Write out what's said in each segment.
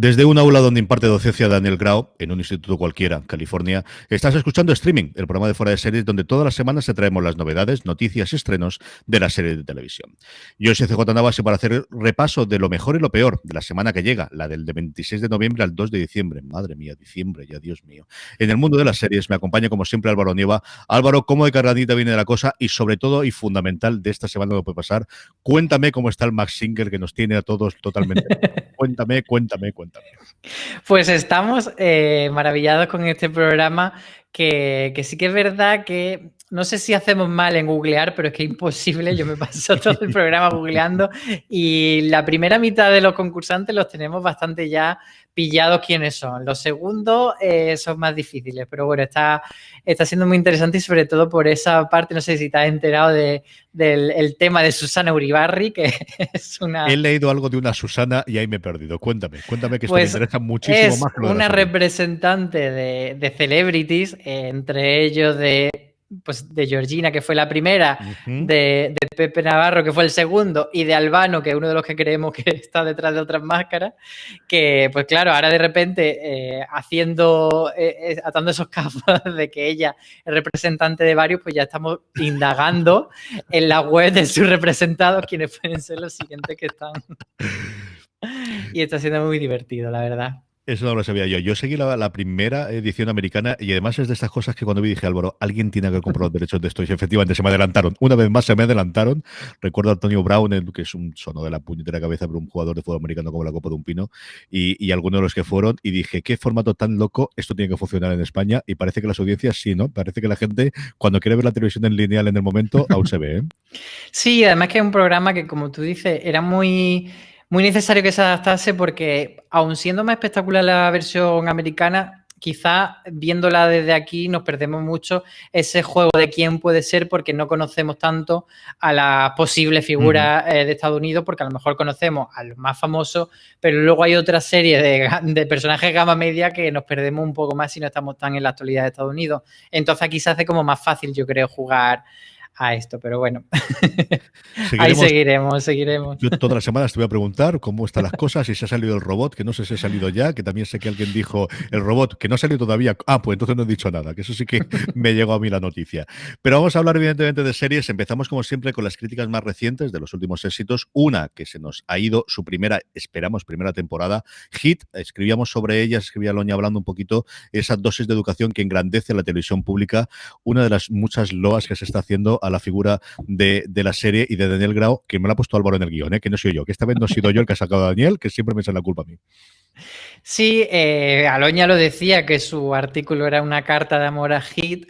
Desde un aula donde imparte docencia Daniel Grau, en un instituto cualquiera, California, estás escuchando Streaming, el programa de Fuera de Series, donde todas las semanas te traemos las novedades, noticias y estrenos de las series de televisión. Yo soy CJ Navas y para hacer repaso de lo mejor y lo peor de la semana que llega, la del de 26 de noviembre al 2 de diciembre. Madre mía, diciembre, ya Dios mío. En el mundo de las series me acompaña como siempre Álvaro Nieva. Álvaro, ¿cómo de cargadita viene de la cosa? Y sobre todo y fundamental de esta semana que puede pasar, cuéntame cómo está el Max Singer que nos tiene a todos totalmente. Cuéntame. Pues estamos maravillados con este programa que sí que es verdad que no sé si hacemos mal en googlear, pero es que es imposible. Yo me paso todo el programa googleando y la primera mitad de los concursantes los tenemos bastante ya pillados quiénes son. Los segundos son más difíciles, pero bueno, está siendo muy interesante y sobre todo por esa parte, no sé si te has enterado del tema de Susana Uribarri, que es una... He leído algo de una Susana y ahí me he perdido. Cuéntame que esto Pues me interesa muchísimo más que lo de una la serie. representante de celebrities, entre ellos de Georgina, que fue la primera, de Pepe Navarro, que fue el segundo, y de Albano, que es uno de los que creemos que está detrás de otras máscaras, que pues claro, ahora de repente atando esos cabos de que ella es representante de varios, pues ya estamos indagando en la web de sus representados quiénes pueden ser los siguientes que están. Y está siendo muy divertido, la verdad. Eso no lo sabía yo. Yo seguí la primera edición americana y además es de estas cosas que cuando vi dije, Álvaro, alguien tiene que haber comprado los derechos de esto y efectivamente se me adelantaron. Una vez más se me adelantaron. Recuerdo a Antonio Brown, que es un sono de la puñetera cabeza, pero un jugador de fútbol americano como la Copa de un Pino y algunos de los que fueron y dije, qué formato tan loco, esto tiene que funcionar en España y parece que las audiencias sí, ¿no? Parece que la gente cuando quiere ver la televisión en lineal en el momento aún se ve, ¿eh? Sí, además que es un programa que, como tú dices, era muy necesario que se adaptase porque, aun siendo más espectacular la versión americana, quizás viéndola desde aquí nos perdemos mucho ese juego de quién puede ser porque no conocemos tanto a las posibles figuras de Estados Unidos, porque a lo mejor conocemos a los más famosos, pero luego hay otra serie de personajes gama media que nos perdemos un poco más si no estamos tan en la actualidad de Estados Unidos. Entonces aquí se hace como más fácil, yo creo, jugar a esto, pero bueno, ahí seguiremos. Yo todas las semanas te voy a preguntar cómo están las cosas, si se ha salido el robot, que no sé si ha salido ya, que también sé que alguien dijo el robot, que no ha salido todavía. Ah, pues entonces no he dicho nada, que eso sí que me llegó a mí la noticia. Pero vamos a hablar evidentemente de series. Empezamos como siempre con las críticas más recientes de los últimos éxitos. Una que se nos ha ido su primera temporada, Hit. Escribíamos sobre ella, escribía Loña hablando un poquito esa dosis de educación que engrandece la televisión pública, una de las muchas loas que se está haciendo a la figura de la serie y de Daniel Grau, que me lo ha puesto Álvaro en el guión, que no soy yo, que esta vez no he sido yo el que ha sacado a Daniel, que siempre me echa la culpa a mí. Sí, Aloña lo decía, que su artículo era una carta de amor a Hit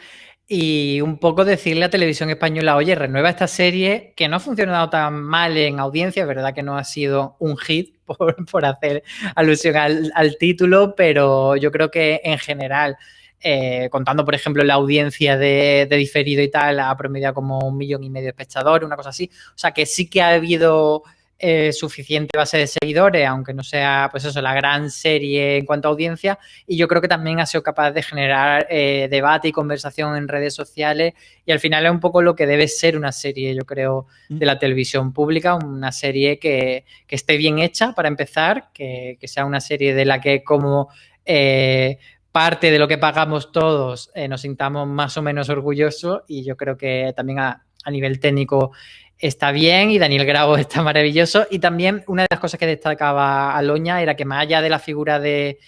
y un poco decirle a Televisión Española, oye, renueva esta serie que no ha funcionado tan mal en audiencia, es verdad que no ha sido un hit por hacer alusión al título, pero yo creo que en general, contando por ejemplo la audiencia de diferido y tal, ha promediado como 1,5 millones de espectadores, una cosa así, o sea que sí que ha habido suficiente base de seguidores, aunque no sea pues eso, la gran serie en cuanto a audiencia, y yo creo que también ha sido capaz de generar debate y conversación en redes sociales, y al final es un poco lo que debe ser una serie, yo creo, de la televisión pública, una serie que esté bien hecha para empezar, que sea una serie de la que como parte de lo que pagamos todos nos sintamos más o menos orgullosos, y yo creo que también a nivel técnico está bien y Daniel Grau está maravilloso. Y también una de las cosas que destacaba Aloña era que más allá de la figura de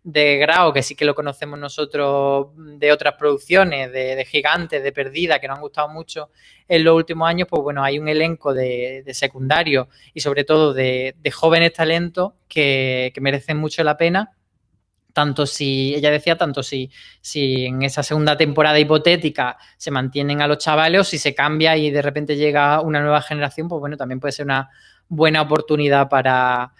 Grau, que sí que lo conocemos nosotros de otras producciones, de Gigantes, de Perdida, que nos han gustado mucho en los últimos años, pues bueno, hay un elenco de secundarios y sobre todo de jóvenes talentos que merecen mucho la pena. Tanto si en esa segunda temporada hipotética se mantienen a los chavales o si se cambia y de repente llega una nueva generación, pues bueno, también puede ser una buena oportunidad para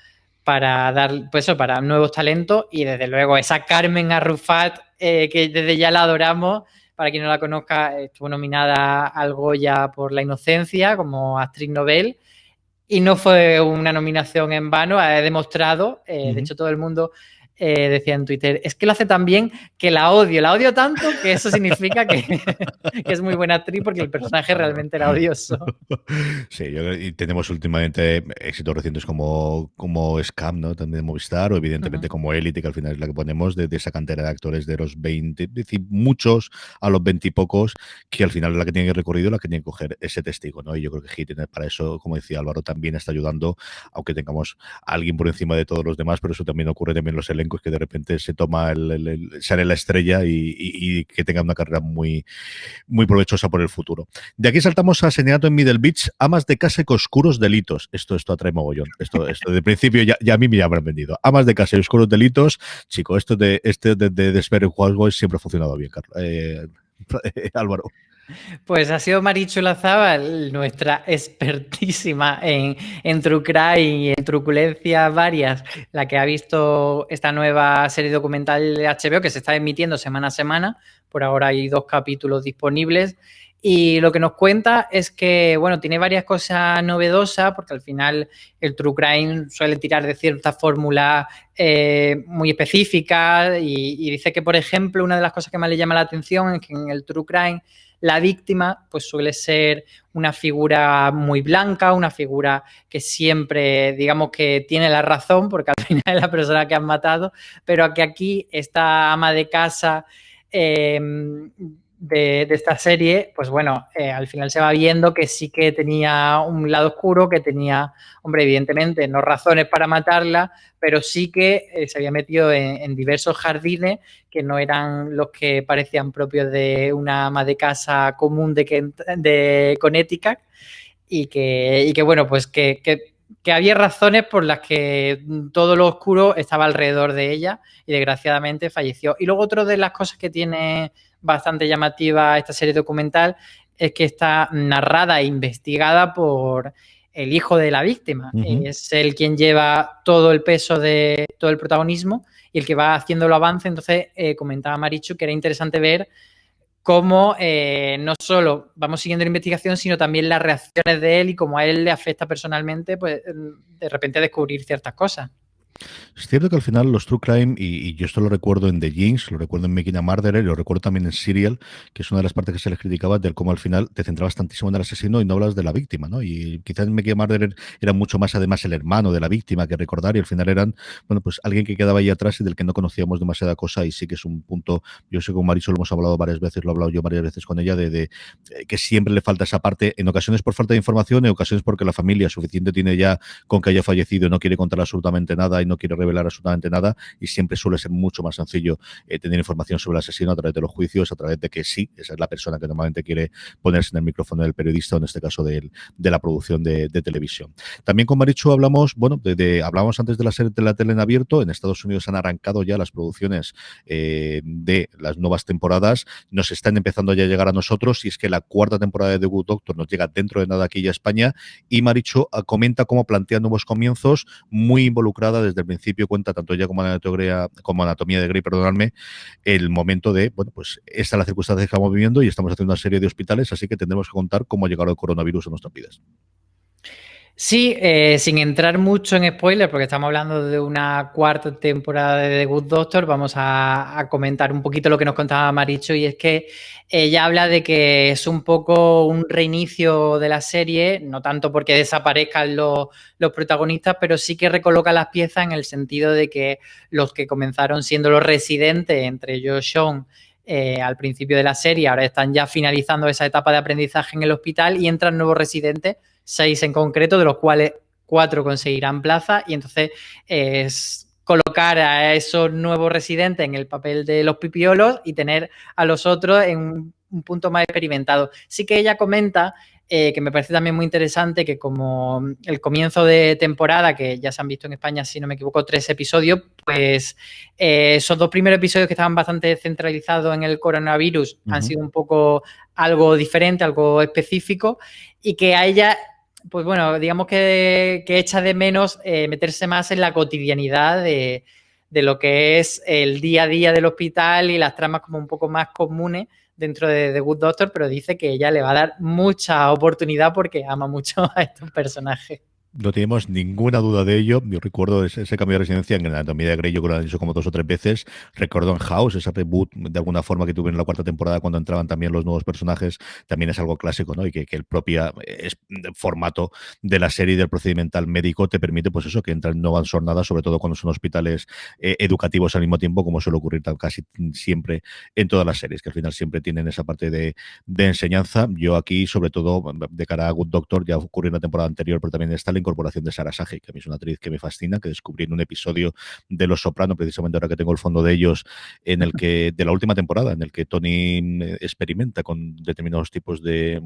dar, pues eso, para nuevos talentos. Y desde luego esa Carmen Arrufat, que desde ya la adoramos, para quien no la conozca, estuvo nominada al Goya por La Inocencia como actriz Nobel. Y no fue una nominación en vano, ha demostrado, de hecho todo el mundo decía en Twitter, es que lo hace tan bien que la odio tanto que eso significa que, que es muy buena actriz porque el personaje realmente era odioso. Sí, y tenemos últimamente éxitos recientes como Scam, ¿no? También de Movistar, o evidentemente como Élite, que al final es la que ponemos de esa cantera de actores de los 20, es decir, muchos a los 20 y pocos, que al final es la que tiene recorrido, la que tiene que coger ese testigo, ¿no? Y yo creo que Hit para eso, como decía Álvaro, también está ayudando, aunque tengamos a alguien por encima de todos los demás, pero eso también ocurre también en los elencos, que de repente se toma sale la estrella y que tenga una carrera muy, muy provechosa por el futuro. De aquí saltamos a Asesinato en Middle Beach, Amas de casa y oscuros delitos. Esto atrae mogollón. Esto de principio ya a mí me habrán vendido. Amas de casa y oscuros delitos. Chico, esto de Desperate Housewives siempre ha funcionado bien, Carlos. Álvaro. Pues ha sido Marichu Lazábal, nuestra expertísima en True Crime y en truculencias varias, la que ha visto esta nueva serie documental de HBO que se está emitiendo semana a semana. Por ahora hay 2 capítulos disponibles. Y lo que nos cuenta es que, bueno, tiene varias cosas novedosas, porque al final el True Crime suele tirar de ciertas fórmulas muy específicas y dice que, por ejemplo, una de las cosas que más le llama la atención es que en el True Crime la víctima pues suele ser una figura muy blanca, una figura que siempre, digamos, que tiene la razón, porque al final es la persona que han matado, pero que aquí esta ama de casa de esta serie, pues bueno, al final se va viendo que sí que tenía un lado oscuro, que tenía, hombre, evidentemente, no razones para matarla, pero sí que se había metido en diversos jardines que no eran los que parecían propios de una ama de casa común de Connecticut y que bueno, pues que había razones por las que todo lo oscuro estaba alrededor de ella y desgraciadamente falleció. Y luego otra de las cosas que tiene bastante llamativa esta serie documental es que está narrada e investigada por el hijo de la víctima. Es él quien lleva todo el peso de todo el protagonismo y el que va haciendo el avance. Entonces, comentaba Marichu que era interesante ver cómo no solo vamos siguiendo la investigación, sino también las reacciones de él y cómo a él le afecta personalmente, pues de repente descubrir ciertas cosas. Es cierto que al final los True Crime, y yo esto lo recuerdo en The Jinx, lo recuerdo en Making a Murderer, y lo recuerdo también en Serial, que es una de las partes que se les criticaba, del cómo al final te centrabas tantísimo en el asesino y no hablas de la víctima, ¿no? Y quizás en Making a Murderer era mucho más además el hermano de la víctima que recordar, y al final eran, bueno, pues alguien que quedaba ahí atrás y del que no conocíamos demasiada cosa, y sí que es un punto, yo sé que con Marisol lo hemos hablado varias veces, lo he hablado yo varias veces con ella, de que siempre le falta esa parte, en ocasiones por falta de información, en ocasiones porque la familia suficiente tiene ya con que haya fallecido, no quiere contar absolutamente nada y no quiere revelar absolutamente nada, y siempre suele ser mucho más sencillo tener información sobre el asesino a través de los juicios, a través de que sí, esa es la persona que normalmente quiere ponerse en el micrófono del periodista, o en este caso de la producción de televisión. También con Marichu hablamos, bueno, hablamos antes de la serie de la tele en abierto. En Estados Unidos han arrancado ya las producciones de las nuevas temporadas, nos están empezando ya a llegar a nosotros, y es que la 4ª temporada de The Good Doctor nos llega dentro de nada aquí ya a España, y Marichu comenta cómo plantea nuevos comienzos, muy involucrada desde el principio, cuenta tanto ella como Anatomía de Grey, perdonadme, el momento de, bueno, pues esta es la circunstancia que estamos viviendo y estamos haciendo una serie de hospitales, así que tendremos que contar cómo ha llegado el coronavirus a nuestras vidas. Sí, sin entrar mucho en spoilers, porque estamos hablando de una 4ª temporada de The Good Doctor, vamos a comentar un poquito lo que nos contaba Marichu, y es que ella habla de que es un poco un reinicio de la serie, no tanto porque desaparezcan los protagonistas, pero sí que recoloca las piezas en el sentido de que los que comenzaron siendo los residentes, entre ellos Sean, al principio de la serie, ahora están ya finalizando esa etapa de aprendizaje en el hospital y entran nuevos residentes, 6 en concreto, de los cuales 4 conseguirán plaza, y entonces es colocar a esos nuevos residentes en el papel de los pipiolos y tener a los otros en un punto más experimentado. Sí que ella comenta que me parece también muy interesante que como el comienzo de temporada, que ya se han visto en España, si no me equivoco, 3 episodios, pues esos 2 primeros episodios que estaban bastante centralizados en el coronavirus han sido un poco algo diferente, algo específico, y que a ella, pues bueno, digamos que echa de menos meterse más en la cotidianidad de lo que es el día a día del hospital y las tramas como un poco más comunes dentro de The Good Doctor, pero dice que ella le va a dar mucha oportunidad porque ama mucho a estos personajes. No tenemos ninguna duda de ello. Yo recuerdo ese cambio de residencia en la Anatomía de Grey, yo creo que lo han hecho como 2 o 3 veces. Recuerdo en House, ese reboot de alguna forma que tuvieron en la cuarta temporada cuando entraban también los nuevos personajes, también es algo clásico, ¿no? Y que el propio formato de la serie del procedimental médico te permite, pues eso, que entran no van sornadas, sobre todo cuando son hospitales educativos al mismo tiempo, como suele ocurrir casi siempre en todas las series, que al final siempre tienen esa parte de enseñanza. Yo aquí, sobre todo, de cara a Good Doctor, ya ocurrió en la temporada anterior, pero también está la incorporación de Sarah Sagi, que a mí es una actriz que me fascina, que descubrí en un episodio de Los Soprano, precisamente ahora que tengo el fondo de ellos, en el que, de la última temporada, en el que Tony experimenta con determinados tipos de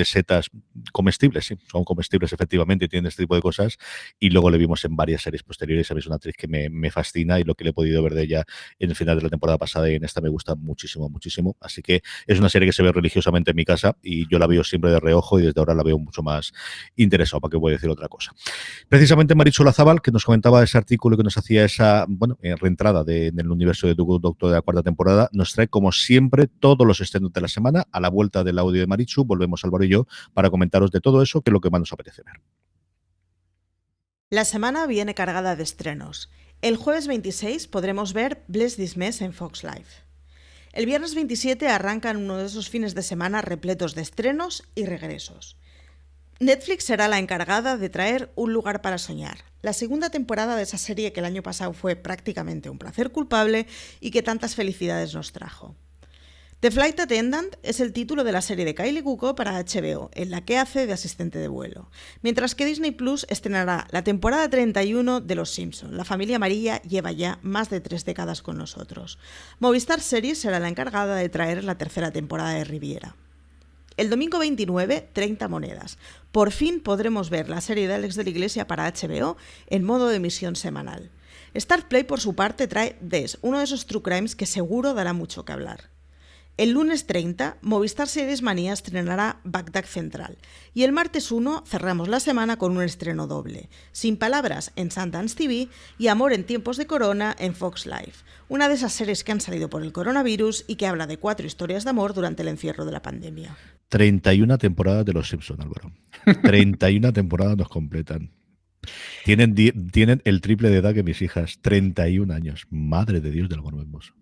setas comestibles, sí, son comestibles efectivamente y tienen este tipo de cosas, y luego le vimos en varias series posteriores. A mí es una actriz que me fascina y lo que le he podido ver de ella en el final de la temporada pasada y en esta me gusta muchísimo, muchísimo. Así que es una serie que se ve religiosamente en mi casa y yo la veo siempre de reojo y desde ahora la veo mucho más interesado, para que voy a decir otra cosa. Precisamente Marichu Lazabal, que nos comentaba ese artículo que nos hacía esa reentrada del universo de Doctor de la cuarta temporada, nos trae como siempre todos los estrenos de la semana. A la vuelta del audio de Marichu volvemos Álvaro y yo para comentaros de todo eso, que es lo que más nos apetece ver. La semana viene cargada de estrenos. El jueves 26 podremos ver Bless This Mess en Fox Life. El viernes 27 arrancan uno de esos fines de semana repletos de estrenos y regresos. Netflix será la encargada de traer Un lugar para soñar, la segunda temporada de esa serie que el año pasado fue prácticamente un placer culpable y que tantas felicidades nos trajo. The Flight Attendant es el título de la serie de Kylie Cuoco para HBO, en la que hace de asistente de vuelo, mientras que Disney Plus estrenará la temporada 31 de Los Simpson. La familia amarilla lleva ya más de 3 décadas con nosotros. Movistar Series será la encargada de traer la tercera temporada de Riviera. El domingo 29, 30 monedas. Por fin podremos ver la serie de Alex de la Iglesia para HBO en modo de emisión semanal. Startplay, por su parte, trae Des, uno de esos true crimes que seguro dará mucho que hablar. El lunes 30, Movistar Series Manía estrenará Bagdad Central. Y el martes 1 cerramos la semana con un estreno doble. Sin palabras en Sundance TV y Amor en tiempos de corona en Fox Life. Una de esas series que han salido por el coronavirus y que habla de 4 historias de amor durante el encierro de la pandemia. 31 temporadas de Los Simpson, Álvaro. 31 temporadas nos completan. Tienen el triple de edad que mis hijas. 31 años. Madre de Dios del amor hermoso.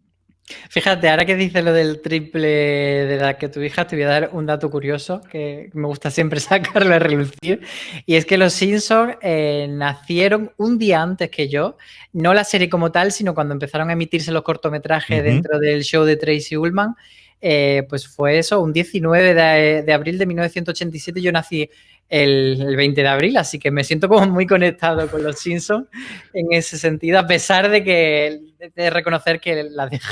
Fíjate, ahora que dices lo del triple de edad que tu hija, te voy a dar un dato curioso que me gusta siempre sacarlo a relucir. Y es que los Simpsons nacieron un día antes que yo. No la serie como tal, sino cuando empezaron a emitirse los cortometrajes dentro del show de Tracy Ullman. Pues fue eso, un 19 de abril de 1987. Yo nací el 20 de abril, así que me siento como muy conectado con los Simpsons en ese sentido, a pesar de reconocer que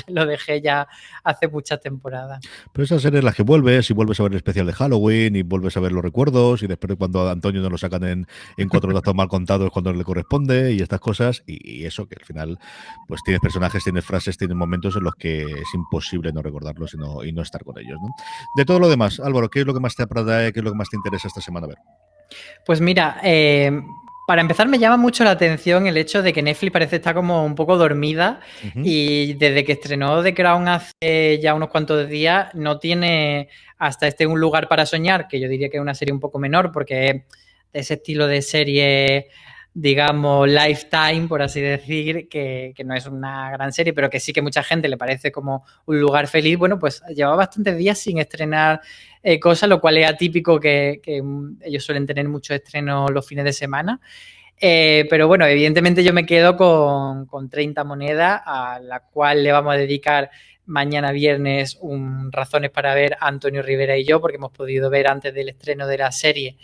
lo dejé ya hace muchas temporadas. Pero esas series las que vuelves, y vuelves a ver el especial de Halloween, y vuelves a ver los recuerdos, y después cuando a Antonio no lo sacan en 4 datos mal contados cuando le corresponde, y estas cosas, y eso que al final pues tienes personajes, tienes frases, tienes momentos en los que es imposible no recordarlos y no estar con ellos, ¿no? De todo lo demás, Álvaro, ¿qué es lo que más te atrae, qué es lo que más te interesa esta semana ver? Pues mira, para empezar me llama mucho la atención el hecho de que Netflix parece estar como un poco dormida y desde que estrenó The Crown hace ya unos cuantos días no tiene hasta Un lugar para soñar, que yo diría que es una serie un poco menor porque es de ese estilo de serie, digamos, Lifetime, por así decir, que no es una gran serie, pero que sí que mucha gente le parece como un lugar feliz. Bueno, pues lleva bastantes días sin estrenar cosas, lo cual es atípico que ellos suelen tener muchos estrenos los fines de semana. Pero bueno, evidentemente yo me quedo con 30 monedas, a la cual le vamos a dedicar mañana viernes razones para ver a Antonio Rivera y yo, porque hemos podido ver antes del estreno de la serie,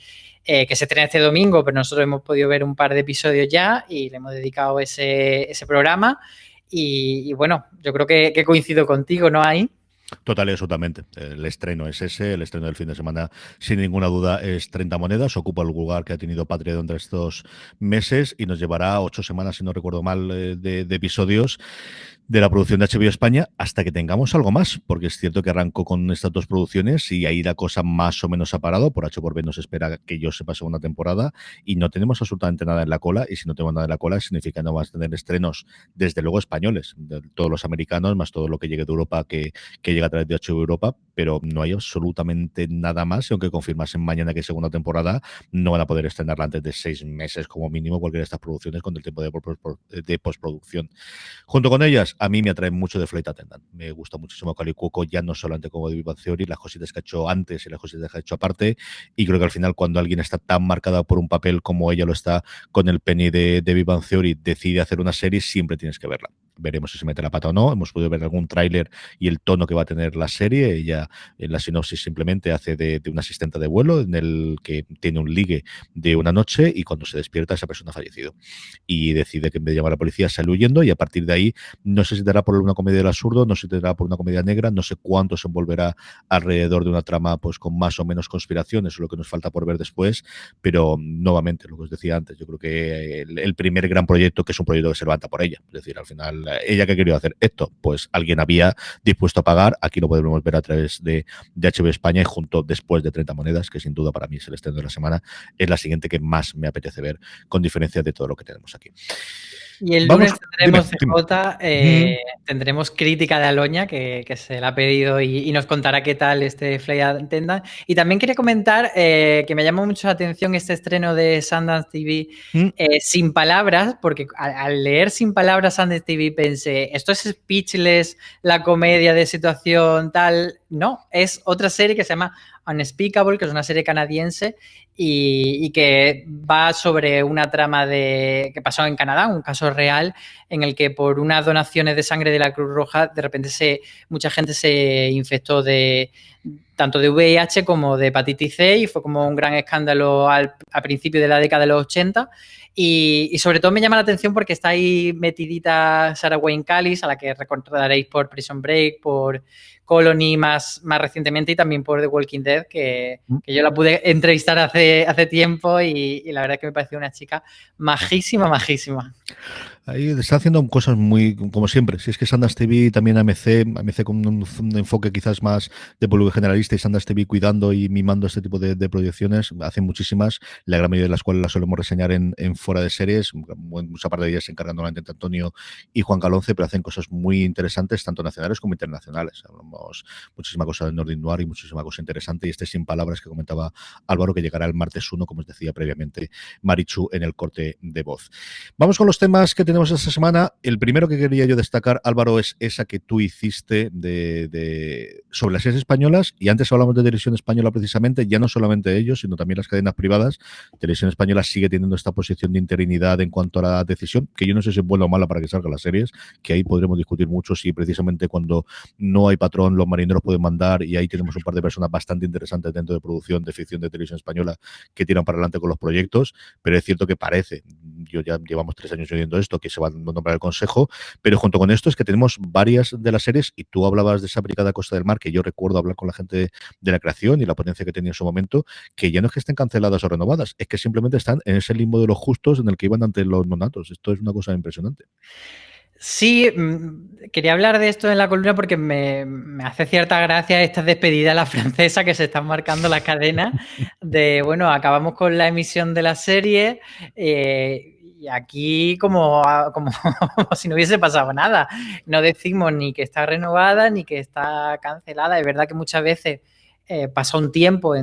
que se estrena este domingo, pero nosotros hemos podido ver un par de episodios ya y le hemos dedicado ese programa. Y bueno, yo creo que coincido contigo, ¿no? Ahí. Total y absolutamente. El estreno es ese, el estreno del fin de semana, sin ninguna duda, es 30 monedas. Ocupa el lugar que ha tenido Patria entre estos meses y nos llevará 8 semanas, si no recuerdo mal, de episodios de la producción de HBO España hasta que tengamos algo más, porque es cierto que arrancó con estas 2 producciones y ahí la cosa más o menos ha parado. Por H por B nos espera que yo sepa segunda temporada y no tenemos absolutamente nada en la cola, y si no tenemos nada en la cola significa que no vamos a tener estrenos, desde luego españoles, de todos los americanos, más todo lo que llegue de Europa que llega a través de HBO Europa, pero no hay absolutamente nada más, y aunque confirmasen mañana que segunda temporada, no van a poder estrenarla antes de 6 meses como mínimo cualquiera de estas producciones con el tiempo de postproducción. Junto con ellas, a mí me atrae mucho de Flight Attendant. Me gusta muchísimo Kaley Cuoco, ya no solamente como de Big Bang Theory, las cositas que ha hecho antes y las cositas que ha hecho aparte, y creo que al final cuando alguien está tan marcada por un papel como ella lo está con el Penny de Big Bang Theory, decide hacer una serie, siempre tienes que verla. Veremos si se mete la pata o no. Hemos podido ver algún tráiler y el tono que va a tener la serie. Ella en la sinopsis simplemente hace de una asistente de vuelo en el que tiene un ligue de una noche y cuando se despierta esa persona ha fallecido. Y decide que en vez de llamar a la policía sale huyendo y a partir de ahí no sé si te dará por una comedia del absurdo, no sé si te dará por una comedia negra, no sé cuánto se envolverá alrededor de una trama pues con más o menos conspiraciones, es lo que nos falta por ver después, pero nuevamente, lo que os decía antes, yo creo que el primer gran proyecto, que es un proyecto que se levanta por ella, es decir, al final, ella que quería hacer esto, pues alguien había dispuesto a pagar, aquí lo podemos ver a través de HBO España y junto después de 30 monedas, que sin duda para mí es el estreno de la semana, es la siguiente que más me apetece ver, con diferencia de todo lo que tenemos aquí. Y el lunes tendremos CJ, tendremos crítica de Aloña, que se la ha pedido y nos contará qué tal este Flight Attendant. Y también quería comentar que me llamó mucho la atención este estreno de Sundance TV sin palabras, porque al leer sin palabras Sundance TV pensé, esto es Speechless, la comedia de situación tal. No, es otra serie que se llama Unspeakable, que es una serie canadiense y que va sobre una trama que pasó en Canadá, un caso real en el que por unas donaciones de sangre de la Cruz Roja de repente mucha gente se infectó tanto de VIH como de hepatitis C y fue como un gran escándalo a principios de la década de los 80 y sobre todo me llama la atención porque está ahí metidita Sarah Wayne Callis, a la que recordaréis por Prison Break, por Colony más recientemente y también por The Walking Dead, que yo la pude entrevistar hace tiempo y la verdad es que me pareció una chica majísima. Ahí está haciendo cosas muy, como siempre. Si es que Sundance TV también AMC con un enfoque quizás más de público generalista y Sundance TV cuidando y mimando este tipo de proyecciones, hacen muchísimas, la gran mayoría de las cuales las solemos reseñar en Fuera de Series, mucha parte de ellas se encargan normalmente entre Antonio y Juan Calonce, pero hacen cosas muy interesantes, tanto nacionales como internacionales. Hablamos muchísima cosa de Nordic Noir y muchísima cosa interesante, y este sin palabras que comentaba Álvaro, que llegará el martes 1, como os decía previamente Marichu en el corte de voz. Vamos con los temas que tenemos esta semana. El primero que quería yo destacar, Álvaro, es esa que tú hiciste sobre las series españolas, y antes hablamos de Televisión Española precisamente, ya no solamente ellos, sino también las cadenas privadas. Televisión Española sigue teniendo esta posición de interinidad en cuanto a la decisión, que yo no sé si es buena o mala para que salgan las series, que ahí podremos discutir mucho si precisamente cuando no hay patrón los marineros pueden mandar, y ahí tenemos un par de personas bastante interesantes dentro de producción de ficción de Televisión Española que tiran para adelante con los proyectos, pero es cierto que parece, yo ya llevamos 3 años oyendo esto, que se va a nombrar el Consejo, pero junto con esto es que tenemos varias de las series, y tú hablabas de esa Brigada Costa del Mar, que yo recuerdo hablar con la gente de la creación y la ponencia que tenía en su momento, que ya no es que estén canceladas o renovadas, es que simplemente están en ese limbo de los justos en el que iban ante los nonatos. Esto es una cosa impresionante. Sí, quería hablar de esto en la columna porque me hace cierta gracia esta despedida a la francesa que se están marcando las cadenas de, bueno, acabamos con la emisión de la serie y aquí como si no hubiese pasado nada. No decimos ni que está renovada ni que está cancelada. Es verdad que muchas veces pasa un tiempo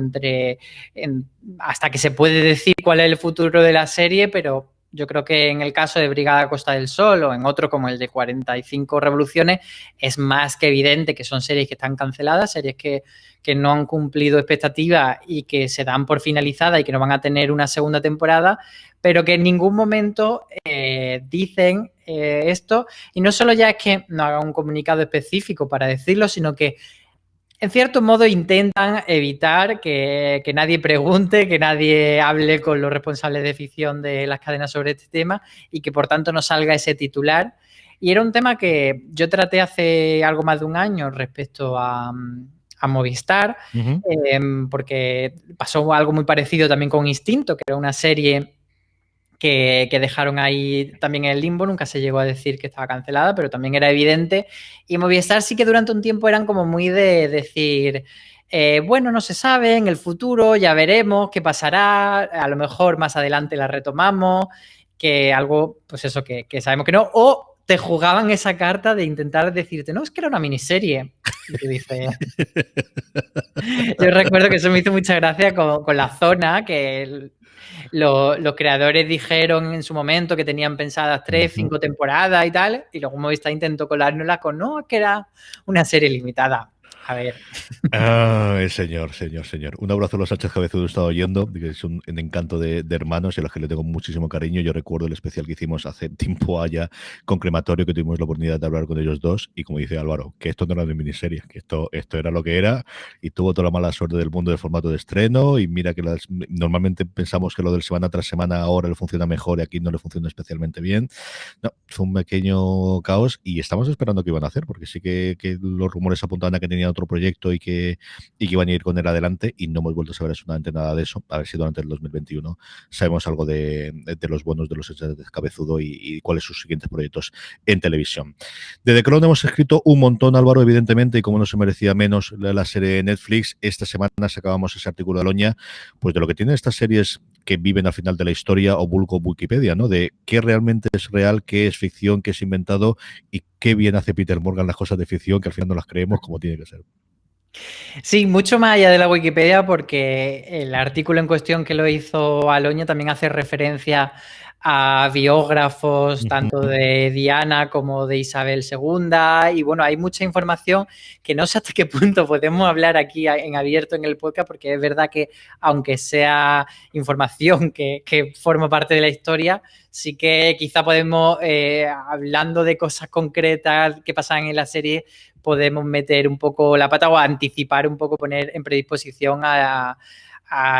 hasta que se puede decir cuál es el futuro de la serie, pero yo creo que en el caso de Brigada Costa del Sol o en otro como el de 45 Revoluciones es más que evidente que son series que están canceladas, series que no han cumplido expectativas y que se dan por finalizadas y que no van a tener una segunda temporada, pero que en ningún momento dicen esto. Y no solo ya es que no hagan un comunicado específico para decirlo, sino que en cierto modo intentan evitar que nadie pregunte, que nadie hable con los responsables de ficción de las cadenas sobre este tema y que por tanto no salga ese titular. Y era un tema que yo traté hace algo más de un año respecto a Movistar, porque pasó algo muy parecido también con Instinto, que era una serie que dejaron ahí también en el limbo, nunca se llegó a decir que estaba cancelada, pero también era evidente. Y Movistar sí que durante un tiempo eran como muy de decir, bueno, no se sabe, en el futuro ya veremos qué pasará, a lo mejor más adelante la retomamos, que algo, pues eso, que sabemos que no, o te jugaban esa carta de intentar decirte, no, es que era una miniserie. Y tú dices... Yo recuerdo que eso me hizo mucha gracia con La Zona, que los creadores dijeron en su momento que tenían pensadas 3, 5 temporadas y tal, y luego Movistar intentó colárnosla con, no, es que era una serie limitada. A ver. Señor. Un abrazo a los Sánchez Cabezudo, he estado oyendo, que es un encanto de hermanos y a los que le tengo muchísimo cariño. Yo recuerdo el especial que hicimos hace tiempo allá con Crematorio, que tuvimos la oportunidad de hablar con ellos dos, y como dice Álvaro, que esto no era de miniserie, que esto era lo que era, y tuvo toda la mala suerte del mundo de formato de estreno, y mira que normalmente pensamos que lo del semana tras semana ahora le funciona mejor y aquí no le funciona especialmente bien. No, fue un pequeño caos y estamos esperando qué iban a hacer, porque sí que los rumores apuntaban a que tenían otro proyecto y que iban a ir con él adelante, y no hemos vuelto a saber absolutamente nada de eso. A ver si durante el 2021 sabemos algo de los bonos de los Sánchez Cabezudo y cuáles son sus siguientes proyectos en televisión. De The Crown hemos escrito un montón, Álvaro, evidentemente, y como no se merecía menos la serie de Netflix, esta semana sacábamos ese artículo de Aloña, pues de lo que tienen estas series que viven al final de la historia, o vulgo Wikipedia, ¿no? De qué realmente es real, qué es ficción, qué es inventado, y qué bien hace Peter Morgan las cosas de ficción, que al final no las creemos como tiene que ser. Sí, mucho más allá de la Wikipedia, porque el artículo en cuestión que lo hizo Aloña también hace referencia a biógrafos tanto de Diana como de Isabel II, y bueno, hay mucha información que no sé hasta qué punto podemos hablar aquí en abierto en el podcast, porque es verdad que aunque sea información que forma parte de la historia, sí que quizá podemos, hablando de cosas concretas que pasan en la serie, podemos meter un poco la pata o anticipar un poco, poner en predisposición a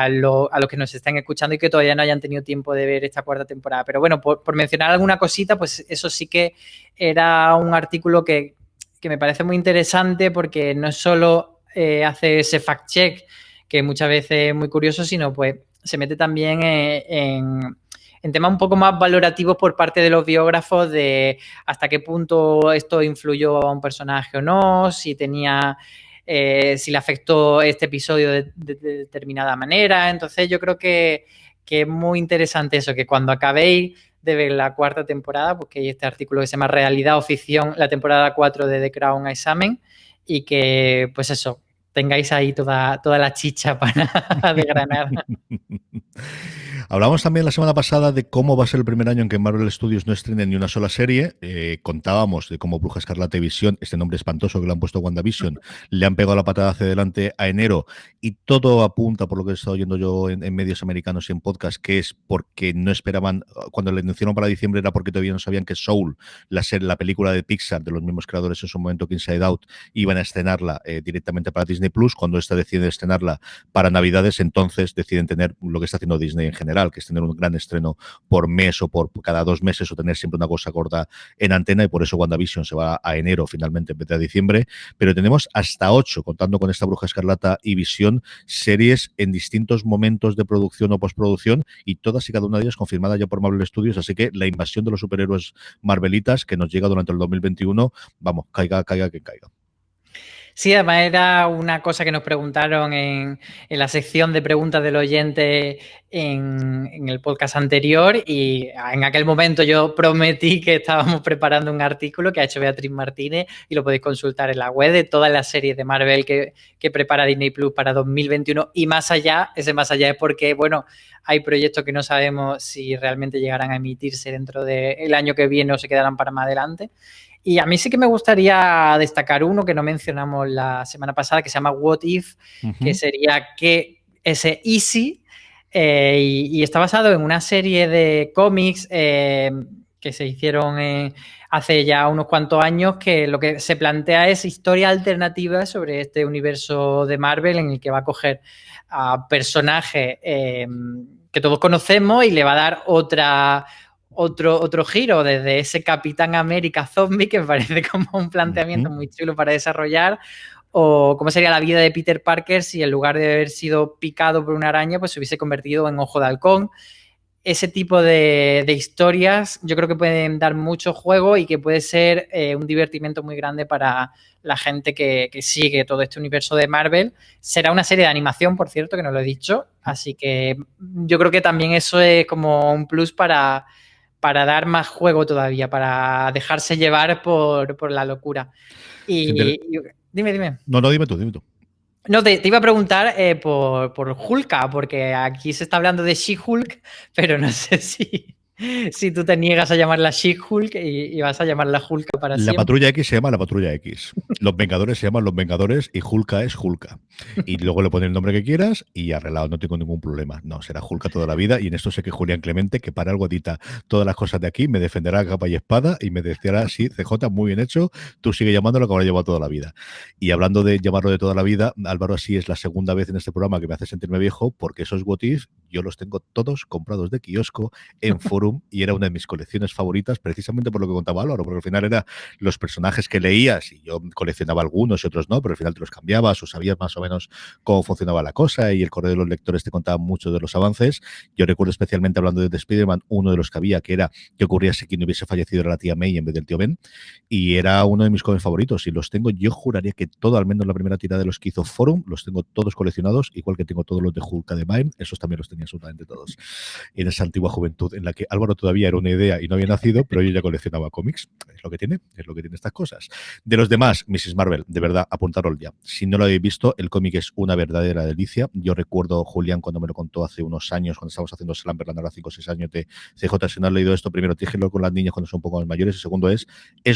los que nos están escuchando y que todavía no hayan tenido tiempo de ver esta cuarta temporada. Pero bueno, por mencionar alguna cosita, pues eso sí que era un artículo que me parece muy interesante, porque no solo hace ese fact-check, que muchas veces es muy curioso, sino pues se mete también en temas un poco más valorativos por parte de los biógrafos, de hasta qué punto esto influyó a un personaje o no, si tenía... si le afectó este episodio de determinada manera. Entonces yo creo que es muy interesante eso, que cuando acabéis de ver la cuarta temporada, porque hay este artículo que se llama Realidad o Ficción, la temporada 4 de The Crown a examen, y que pues eso, tengáis ahí toda la chicha para desgranar. Hablamos también la semana pasada de cómo va a ser el primer año en que Marvel Studios no estrene ni una sola serie. Contábamos de cómo Bruja Escarlata y Visión, este nombre espantoso que le han puesto a WandaVision, le han pegado la patada hacia adelante a enero, y todo apunta, por lo que he estado oyendo yo en medios americanos y en podcast, que es porque no esperaban, cuando le anunciaron para diciembre era porque todavía no sabían que Soul, la película de Pixar de los mismos creadores en su momento que Inside Out, iban a estrenarla directamente para Disney Plus. Cuando esta decide estrenarla para Navidades, entonces deciden tener lo que está haciendo Disney en general, que es tener un gran estreno por mes o por cada 2 meses, o tener siempre una cosa corta en antena, y por eso WandaVision se va a enero finalmente en vez de a diciembre. Pero tenemos hasta 8, contando con esta Bruja Escarlata y Visión, series en distintos momentos de producción o postproducción, y todas y cada una de ellas confirmada ya por Marvel Studios. Así que la invasión de los superhéroes marvelitas que nos llega durante el 2021, vamos, caiga quien caiga. Sí, además era una cosa que nos preguntaron en la sección de preguntas del oyente en el podcast anterior, y en aquel momento yo prometí que estábamos preparando un artículo que ha hecho Beatriz Martínez, y lo podéis consultar en la web, de todas las series de Marvel que prepara Disney Plus para 2021 y más allá. Ese más allá es porque, bueno, hay proyectos que no sabemos si realmente llegarán a emitirse dentro del año que viene o se quedarán para más adelante. Y a mí sí que me gustaría destacar uno que no mencionamos la semana pasada, que se llama What If, que sería que ese Easy, y está basado en una serie de cómics que se hicieron hace ya unos cuantos años, que lo que se plantea es historia alternativa sobre este universo de Marvel, en el que va a coger a personajes que todos conocemos y le va a dar otro giro, desde ese Capitán América zombie, que me parece como un planteamiento muy chulo para desarrollar, o cómo sería la vida de Peter Parker si en lugar de haber sido picado por una araña, pues se hubiese convertido en Ojo de Halcón. Ese tipo de historias yo creo que pueden dar mucho juego y que puede ser un divertimento muy grande para la gente que sigue todo este universo de Marvel. Será una serie de animación, por cierto, que no lo he dicho, así que yo creo que también eso es como un plus para para dar más juego todavía, para dejarse llevar por la locura. Dime. No, dime tú. No, te iba a preguntar por Hulka, porque aquí se está hablando de She-Hulk, pero no sé si tú te niegas a llamarla She-Hulk y vas a llamarla Hulka para La siempre. Patrulla X se llama la Patrulla X. Los Vengadores se llaman los Vengadores y Hulka es Hulka. Y luego le pones el nombre que quieras y arreglado, no tengo ningún problema. No, será Hulka toda la vida y en esto sé que Julián Clemente, que para algo edita todas las cosas de aquí, me defenderá a capa y espada y me decirá, sí, CJ, muy bien hecho, tú sigue llamándolo como lo llevado toda la vida. Y hablando de llamarlo de toda la vida, Álvaro, así es la segunda vez en este programa que me hace sentirme viejo porque esos What If yo los tengo todos comprados de kiosco en Forum y era una de mis colecciones favoritas precisamente por lo que contaba Álvaro, porque al final era los personajes que leías y yo coleccionaba algunos y otros no, pero al final te los cambiabas o sabías más o menos cómo funcionaba la cosa y el correo de los lectores te contaba mucho de los avances. Yo recuerdo especialmente hablando de The Spider-Man, uno de los que había que era qué ocurría si quien hubiese fallecido era la tía May en vez del tío Ben y era uno de mis cómics favoritos y los tengo, yo juraría que todo, al menos la primera tirada de los que hizo Forum, los tengo todos coleccionados, igual que tengo todos los de Hulk de Vine, esos también los tenía absolutamente todos en esa antigua juventud en la que Álvaro todavía era una idea y no había nacido, pero yo ya coleccionaba cómics. Es lo que tiene estas cosas. De los demás, Mrs. Marvel, de verdad, apuntaros ya. Si no lo habéis visto, el cómic es una verdadera delicia. Yo recuerdo, Julián, cuando me lo contó hace unos años, cuando estábamos haciendo Slamberland, ahora 5 o 6 años de CJ, si no has leído esto, primero, dígelo con las niñas cuando son un poco más mayores, y segundo es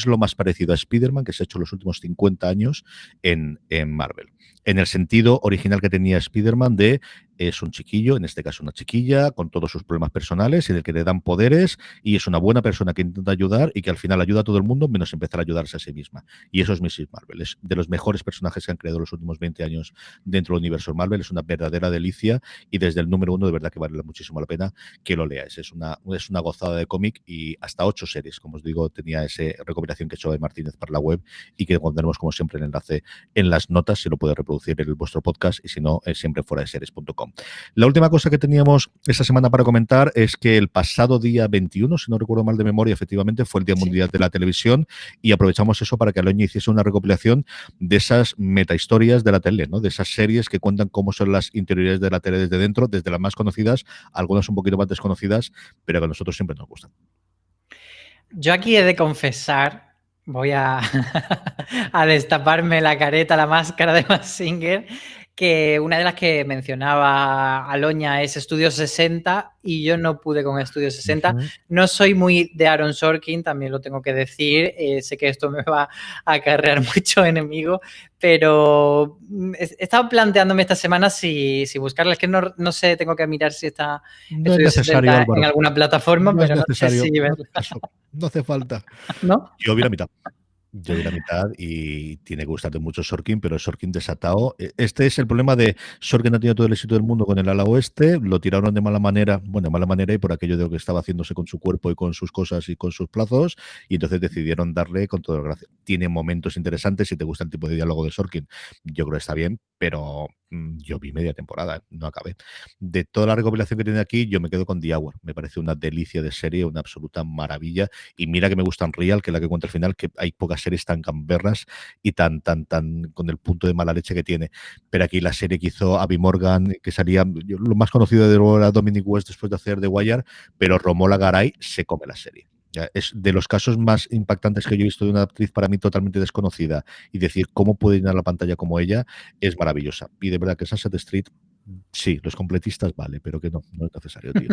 lo más parecido a Spider-Man que se ha hecho los últimos 50 años en Marvel. En el sentido original que tenía Spider-Man de es un chiquillo, en este caso una chiquilla, con todos sus problemas personales, en el que le dan poderes y es una buena persona que intenta ayudar y que al final ayuda a todo el mundo menos empezar a ayudarse a sí misma. Y eso es Mrs. Marvel. Es de los mejores personajes que han creado los últimos 20 años dentro del universo Marvel. Es una verdadera delicia y desde el número 1 de verdad que vale muchísimo la pena que lo leáis. Es una gozada de cómic y hasta 8 series, como os digo, tenía esa recopilación que he hecho de Martínez para la web y que pondremos como siempre el enlace en las notas, si lo puede reproducir en vuestro podcast y si no, siempre fuera de series.com. La última cosa que teníamos esta semana para comentar es que el pasado día 21, si no recuerdo mal de memoria, efectivamente fue el Día Mundial de la Televisión y aprovechamos eso para que Aloña hiciese una recopilación de esas metahistorias de la tele, ¿no? De esas series que cuentan cómo son las interioridades de la tele desde dentro, desde las más conocidas, algunas un poquito más desconocidas, pero que a nosotros siempre nos gustan. Yo aquí he de confesar, voy a, a destaparme la careta, la máscara de Max Singer, que una de las que mencionaba Aloña es Estudio 60 y yo no pude con Estudio 60. No soy muy de Aaron Sorkin, también lo tengo que decir. Sé que esto me va a acarrear mucho enemigo, pero he estado planteándome esta semana si buscarla. Es que no sé, tengo que mirar si está no es necesario, en alguna plataforma, no pero es necesario, no sé si verla. No hace falta. ¿No? Yo vi la mitad. Yo vi la mitad y tiene que gustarte mucho Sorkin, pero Sorkin desatado. Este es el problema de Sorkin ha tenido todo el éxito del mundo con el ala oeste, lo tiraron de mala manera, y por aquello de lo que estaba haciéndose con su cuerpo y con sus cosas y con sus plazos, y entonces decidieron darle con todo el gracia. Tiene momentos interesantes, si te gusta el tipo de diálogo de Sorkin, yo creo que está bien, pero yo vi media temporada, no acabé. De toda la recopilación que tiene aquí, yo me quedo con The Hour. Me parece una delicia de serie, una absoluta maravilla. Y mira que me gusta Unreal, que es la que cuenta al final, que hay pocas series tan gamberras y tan con el punto de mala leche que tiene. Pero aquí la serie que hizo Abby Morgan, que salía, lo más conocido de nuevo era Dominic West después de hacer The Wire, pero Romola Garai se come la serie. Ya, es de los casos más impactantes que yo he visto de una actriz para mí totalmente desconocida y decir cómo puede llenar la pantalla como ella es maravillosa. Y de verdad que Sunset Street, sí, los completistas vale, pero que no es necesario, tío.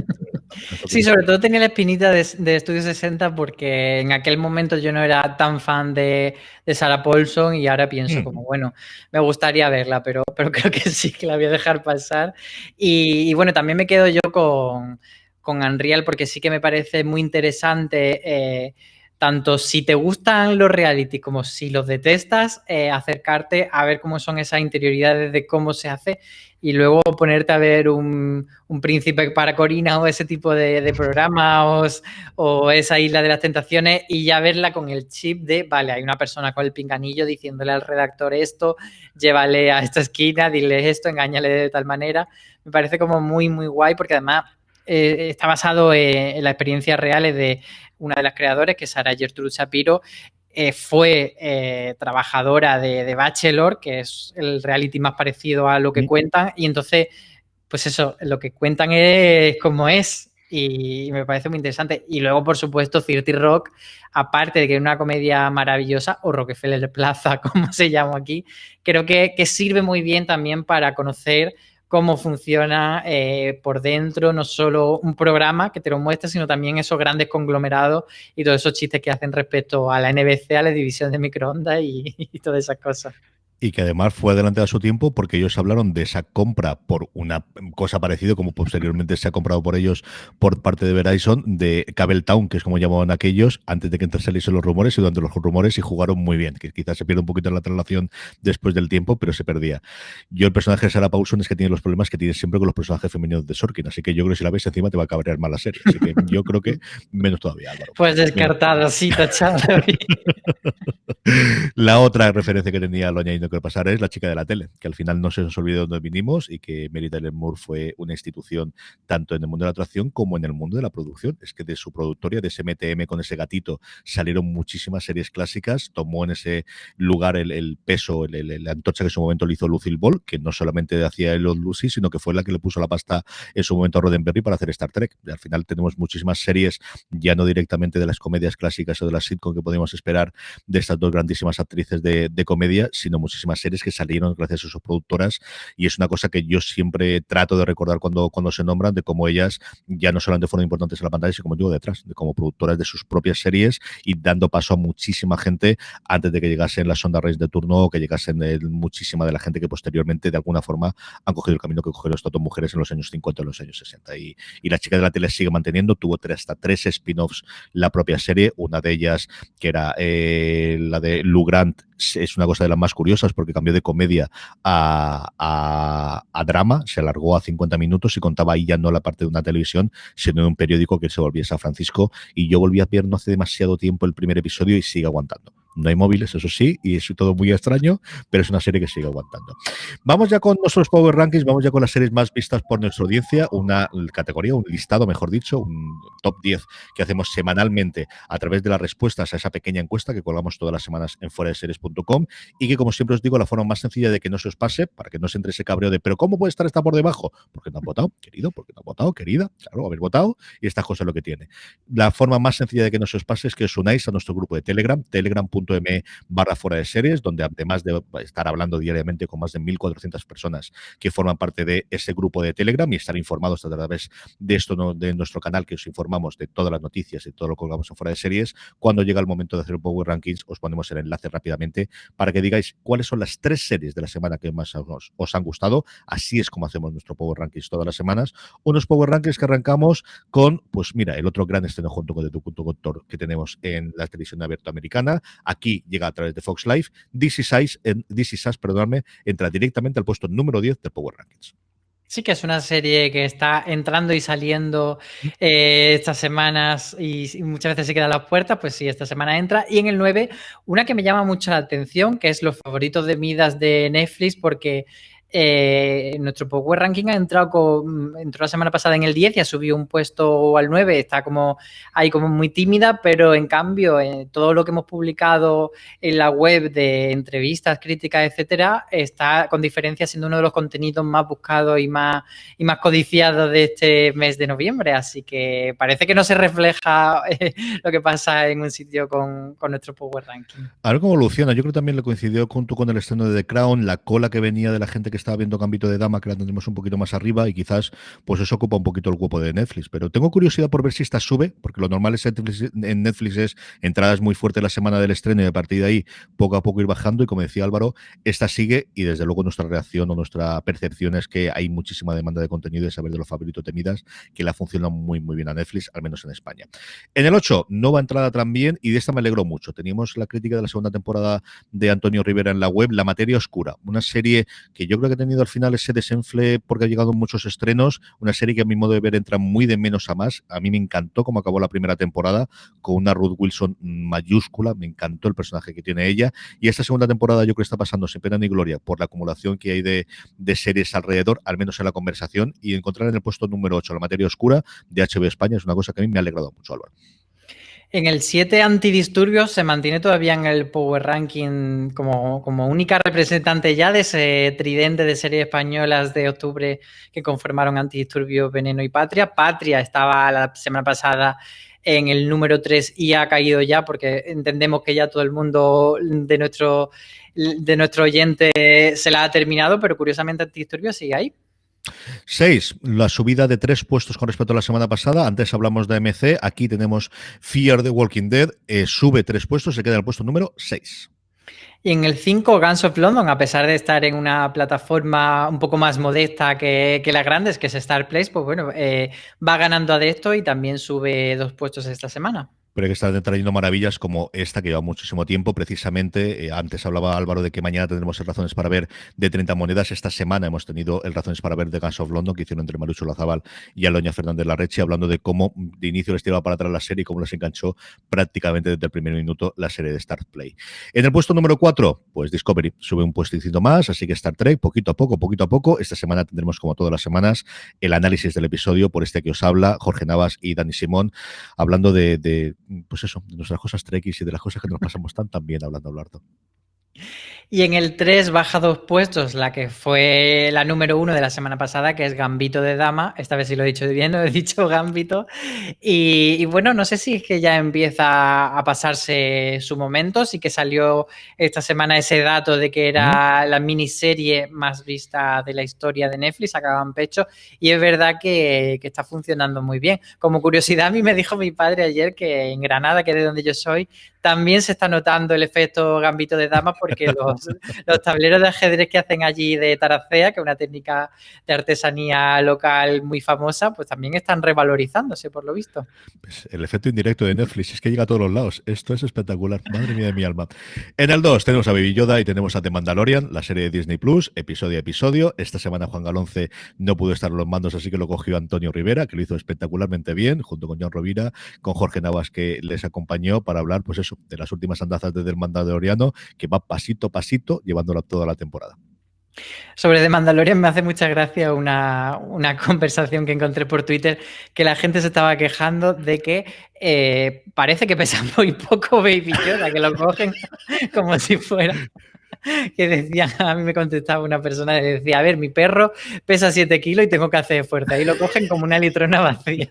Sí, sobre todo tenía la espinita de Estudio 60 porque en aquel momento yo no era tan fan de Sarah Paulson y ahora pienso como, bueno, me gustaría verla, pero creo que sí, que la voy a dejar pasar. Y bueno, también me quedo yo con Unreal porque sí que me parece muy interesante, tanto si te gustan los reality como si los detestas, acercarte a ver cómo son esas interioridades de cómo se hace y luego ponerte a ver un Príncipe para Corina o ese tipo de programas o esa Isla de las Tentaciones y ya verla con el chip de, vale, hay una persona con el pinganillo diciéndole al redactor esto, llévale a esta esquina, dile esto, engáñale de tal manera. Me parece como muy, muy guay porque además está basado en la experiencia real de una de las creadoras, que es Sarah Gertrude Shapiro, fue trabajadora de Bachelor, que es el reality más parecido a lo que cuentan, y entonces, pues eso, lo que cuentan es como es, y me parece muy interesante. Y luego, por supuesto, 30 Rock, aparte de que es una comedia maravillosa, o Rockefeller Plaza, como se llama aquí, creo que sirve muy bien también para conocer cómo funciona por dentro, no solo un programa que te lo muestra, sino también esos grandes conglomerados y todos esos chistes que hacen respecto a la NBC, a la división de microondas y todas esas cosas. Y que además fue adelantada a su tiempo porque ellos hablaron de esa compra por una cosa parecida, como posteriormente se ha comprado por ellos por parte de Verizon, de Cabletown, que es como llamaban aquellos, antes de que saliesen los rumores y durante los rumores, y jugaron muy bien, que quizás se pierde un poquito en la traslación después del tiempo, pero se perdía. Yo el personaje de Sarah Paulson es que tiene los problemas que tiene siempre con los personajes femeninos de Sorkin, así que yo creo que si la ves encima te va a cabrear más la serie. Así que yo creo que menos todavía, Álvaro. Pues descartado, sí, tachado. La otra referencia que tenía Loña y no quiero pasar es La chica de la tele, que al final no se nos olvidó de dónde vinimos y que Mary Tyler Moore fue una institución tanto en el mundo de la atracción como en el mundo de la producción. Es que de su productoria, de ese MTM con ese gatito, salieron muchísimas series clásicas, tomó en ese lugar el peso, la antorcha que en su momento le hizo Lucille Ball, que no solamente hacía el Old Lucy, sino que fue la que le puso la pasta en su momento a Roddenberry para hacer Star Trek. Y al final tenemos muchísimas series, ya no directamente de las comedias clásicas o de las sitcom que podemos esperar de estas dos grandísimas actrices de comedia, sino muchísimas series que salieron gracias a sus productoras, y es una cosa que yo siempre trato de recordar cuando se nombran, de cómo ellas ya no solamente fueron importantes en la pantalla, sino como digo, detrás, de como productoras de sus propias series y dando paso a muchísima gente antes de que llegasen las Sonda Rhimes de turno o que llegasen muchísima de la gente que posteriormente de alguna forma han cogido el camino que cogieron estas dos mujeres en los años 50 y los años 60. Y La chica de la tele sigue manteniendo, tuvo hasta 3 spin-offs la propia serie, una de ellas que era la de Lou Grant, es una cosa de las más curiosas porque cambió de comedia a drama, se alargó a 50 minutos y contaba ahí ya no la parte de una televisión, sino de un periódico que se volvía a San Francisco, y yo volví a ver no hace demasiado tiempo el primer episodio y sigue aguantando. No hay móviles, eso sí, y es todo muy extraño, pero es una serie que sigue aguantando. Vamos ya con nuestros Power Rankings, vamos ya con las series más vistas por nuestra audiencia, una categoría, un listado, mejor dicho, un top 10 que hacemos semanalmente a través de las respuestas a esa pequeña encuesta que colgamos todas las semanas en fueradeseries.com, y que, como siempre os digo, la forma más sencilla de que no se os pase, para que no se entre ese cabreo de ¿pero cómo puede estar esta por debajo? Porque no han votado, querido, porque no han votado, querida, claro, habéis votado, y estas cosas es lo que tiene. La forma más sencilla de que no se os pase es que os unáis a nuestro grupo de Telegram, telegram.me/fueradeseries, donde además de estar hablando diariamente con más de 1.400 personas que forman parte de ese grupo de Telegram y estar informados a través de esto, ¿no?, de nuestro canal, que os informamos de todas las noticias y todo lo que colgamos en Fuera de Series. Cuando llega el momento de hacer un Power Rankings, os ponemos el enlace rápidamente para que digáis cuáles son las 3 series de la semana que más os han gustado. Así es como hacemos nuestro Power Rankings todas las semanas. Unos Power Rankings que arrancamos con, pues mira, el otro gran estreno junto con The Doctor que tenemos en la televisión abierta americana. Aquí llega a través de Fox Life. This Is Us, entra directamente al puesto número 10 del Power Rankings. Sí, que es una serie que está entrando y saliendo estas semanas y muchas veces se queda a las puertas, pues sí, esta semana entra. Y en el 9, una que me llama mucho la atención, que es los favoritos de Midas de Netflix, porque nuestro Power Ranking entró la semana pasada en el 10 y ha subido un puesto al 9, está como ahí como muy tímida, pero en cambio todo lo que hemos publicado en la web de entrevistas, críticas, etcétera, está con diferencia siendo uno de los contenidos más buscados y más codiciados de este mes de noviembre, así que parece que no se refleja lo que pasa en un sitio con nuestro Power Ranking. A ver cómo evoluciona. Yo creo que también le coincidió junto con el estreno de The Crown, la cola que venía de la gente que estaba viendo Gambito de Dama, que la tendremos un poquito más arriba, y quizás pues eso ocupa un poquito el hueco de Netflix. Pero tengo curiosidad por ver si esta sube, porque lo normal es en Netflix es entradas muy fuertes la semana del estreno y a partir de ahí poco a poco ir bajando, y como decía Álvaro, esta sigue, y desde luego nuestra reacción o nuestra percepción es que hay muchísima demanda de contenido, de saber de los favoritos temidas, que la funciona muy muy bien a Netflix, al menos en España. En el 8, nueva entrada también, y de esta me alegro mucho. Teníamos la crítica de la segunda temporada de Antonio Rivera en la web, La materia oscura, una serie que yo creo que ha tenido al final ese desenfle porque ha llegado muchos estrenos, una serie que a mi modo de ver entra muy de menos a más. A mí me encantó cómo acabó la primera temporada con una Ruth Wilson mayúscula, me encantó el personaje que tiene ella, y esta segunda temporada yo creo que está pasando sin pena ni gloria por la acumulación que hay de series alrededor, al menos en la conversación, y encontrar en el puesto número 8 La materia oscura de HBO España es una cosa que a mí me ha alegrado mucho, Álvaro. En el 7 antidisturbios se mantiene todavía en el Power Ranking como única representante ya de ese tridente de series españolas de octubre que conformaron Antidisturbios, Veneno y Patria. Patria estaba la semana pasada en el número 3 y ha caído ya porque entendemos que ya todo el mundo de nuestro oyente se la ha terminado, pero curiosamente Antidisturbios sigue ahí. 6, la subida de 3 puestos con respecto a la semana pasada. Antes hablamos de AMC, aquí tenemos Fear the Walking Dead, sube 3 puestos, se queda en el puesto número 6. Y en el 5, Guns of London, a pesar de estar en una plataforma un poco más modesta que las grandes, que es Star Place, pues bueno, va ganando adeptos y también sube 2 puestos esta semana. Pero hay que estar trayendo maravillas como esta que lleva muchísimo tiempo. Precisamente, antes hablaba Álvaro de que mañana tendremos el Razones para Ver de 30 monedas. Esta semana hemos tenido el Razones para Ver de Guns of London, que hicieron entre Marucho Lazabal y Aloña Fernández Larrechi, hablando de cómo de inicio les tiraba para atrás la serie y cómo les enganchó prácticamente desde el primer minuto la serie de Star Play. En el puesto número 4, pues Discovery sube un puestecito más, así que Star Trek, poquito a poco. Esta semana tendremos, como todas las semanas, el análisis del episodio por este que os habla, Jorge Navas y Dani Simón, hablando de pues eso, de nuestras cosas trekkies y de las cosas que nos pasamos tan bien hablando, Eduardo. Y en el 3 baja 2 puestos la que fue la número 1 de la semana pasada, que es Gambito de Dama. Esta vez sí lo he dicho bien, no he dicho Gambito. Y bueno, no sé si es que ya empieza a pasarse su momento. Sí que salió esta semana ese dato de que era la miniserie más vista de la historia de Netflix, Acaban Pecho. Y es verdad que está funcionando muy bien. Como curiosidad, a mí me dijo mi padre ayer que en Granada, que es de donde yo soy, también se está notando el efecto Gambito de Dama porque los tableros de ajedrez que hacen allí de taracea, que es una técnica de artesanía local muy famosa, pues también están revalorizándose, por lo visto. Pues el efecto indirecto de Netflix es que llega a todos los lados. Esto es espectacular. Madre mía de mi alma. En el 2 tenemos a Baby Yoda y tenemos a The Mandalorian, la serie de Disney Plus, episodio a episodio. Esta semana Juan Galonce no pudo estar en los mandos, así que lo cogió Antonio Rivera, que lo hizo espectacularmente bien, junto con John Rovira, con Jorge Navas, que les acompañó para hablar, pues eso, de las últimas andazas de The Mandaloriano, que va pasito a pasito llevándolo toda la temporada. Sobre The Mandalorian me hace mucha gracia una conversación que encontré por Twitter que la gente se estaba quejando de que parece que pesa muy poco Baby Yoda, que lo cogen como si fuera... Que decían, a mí me contestaba una persona que decía, a ver, mi perro pesa 7 kilos y tengo que hacer fuerza. Y lo cogen como una litrona vacía.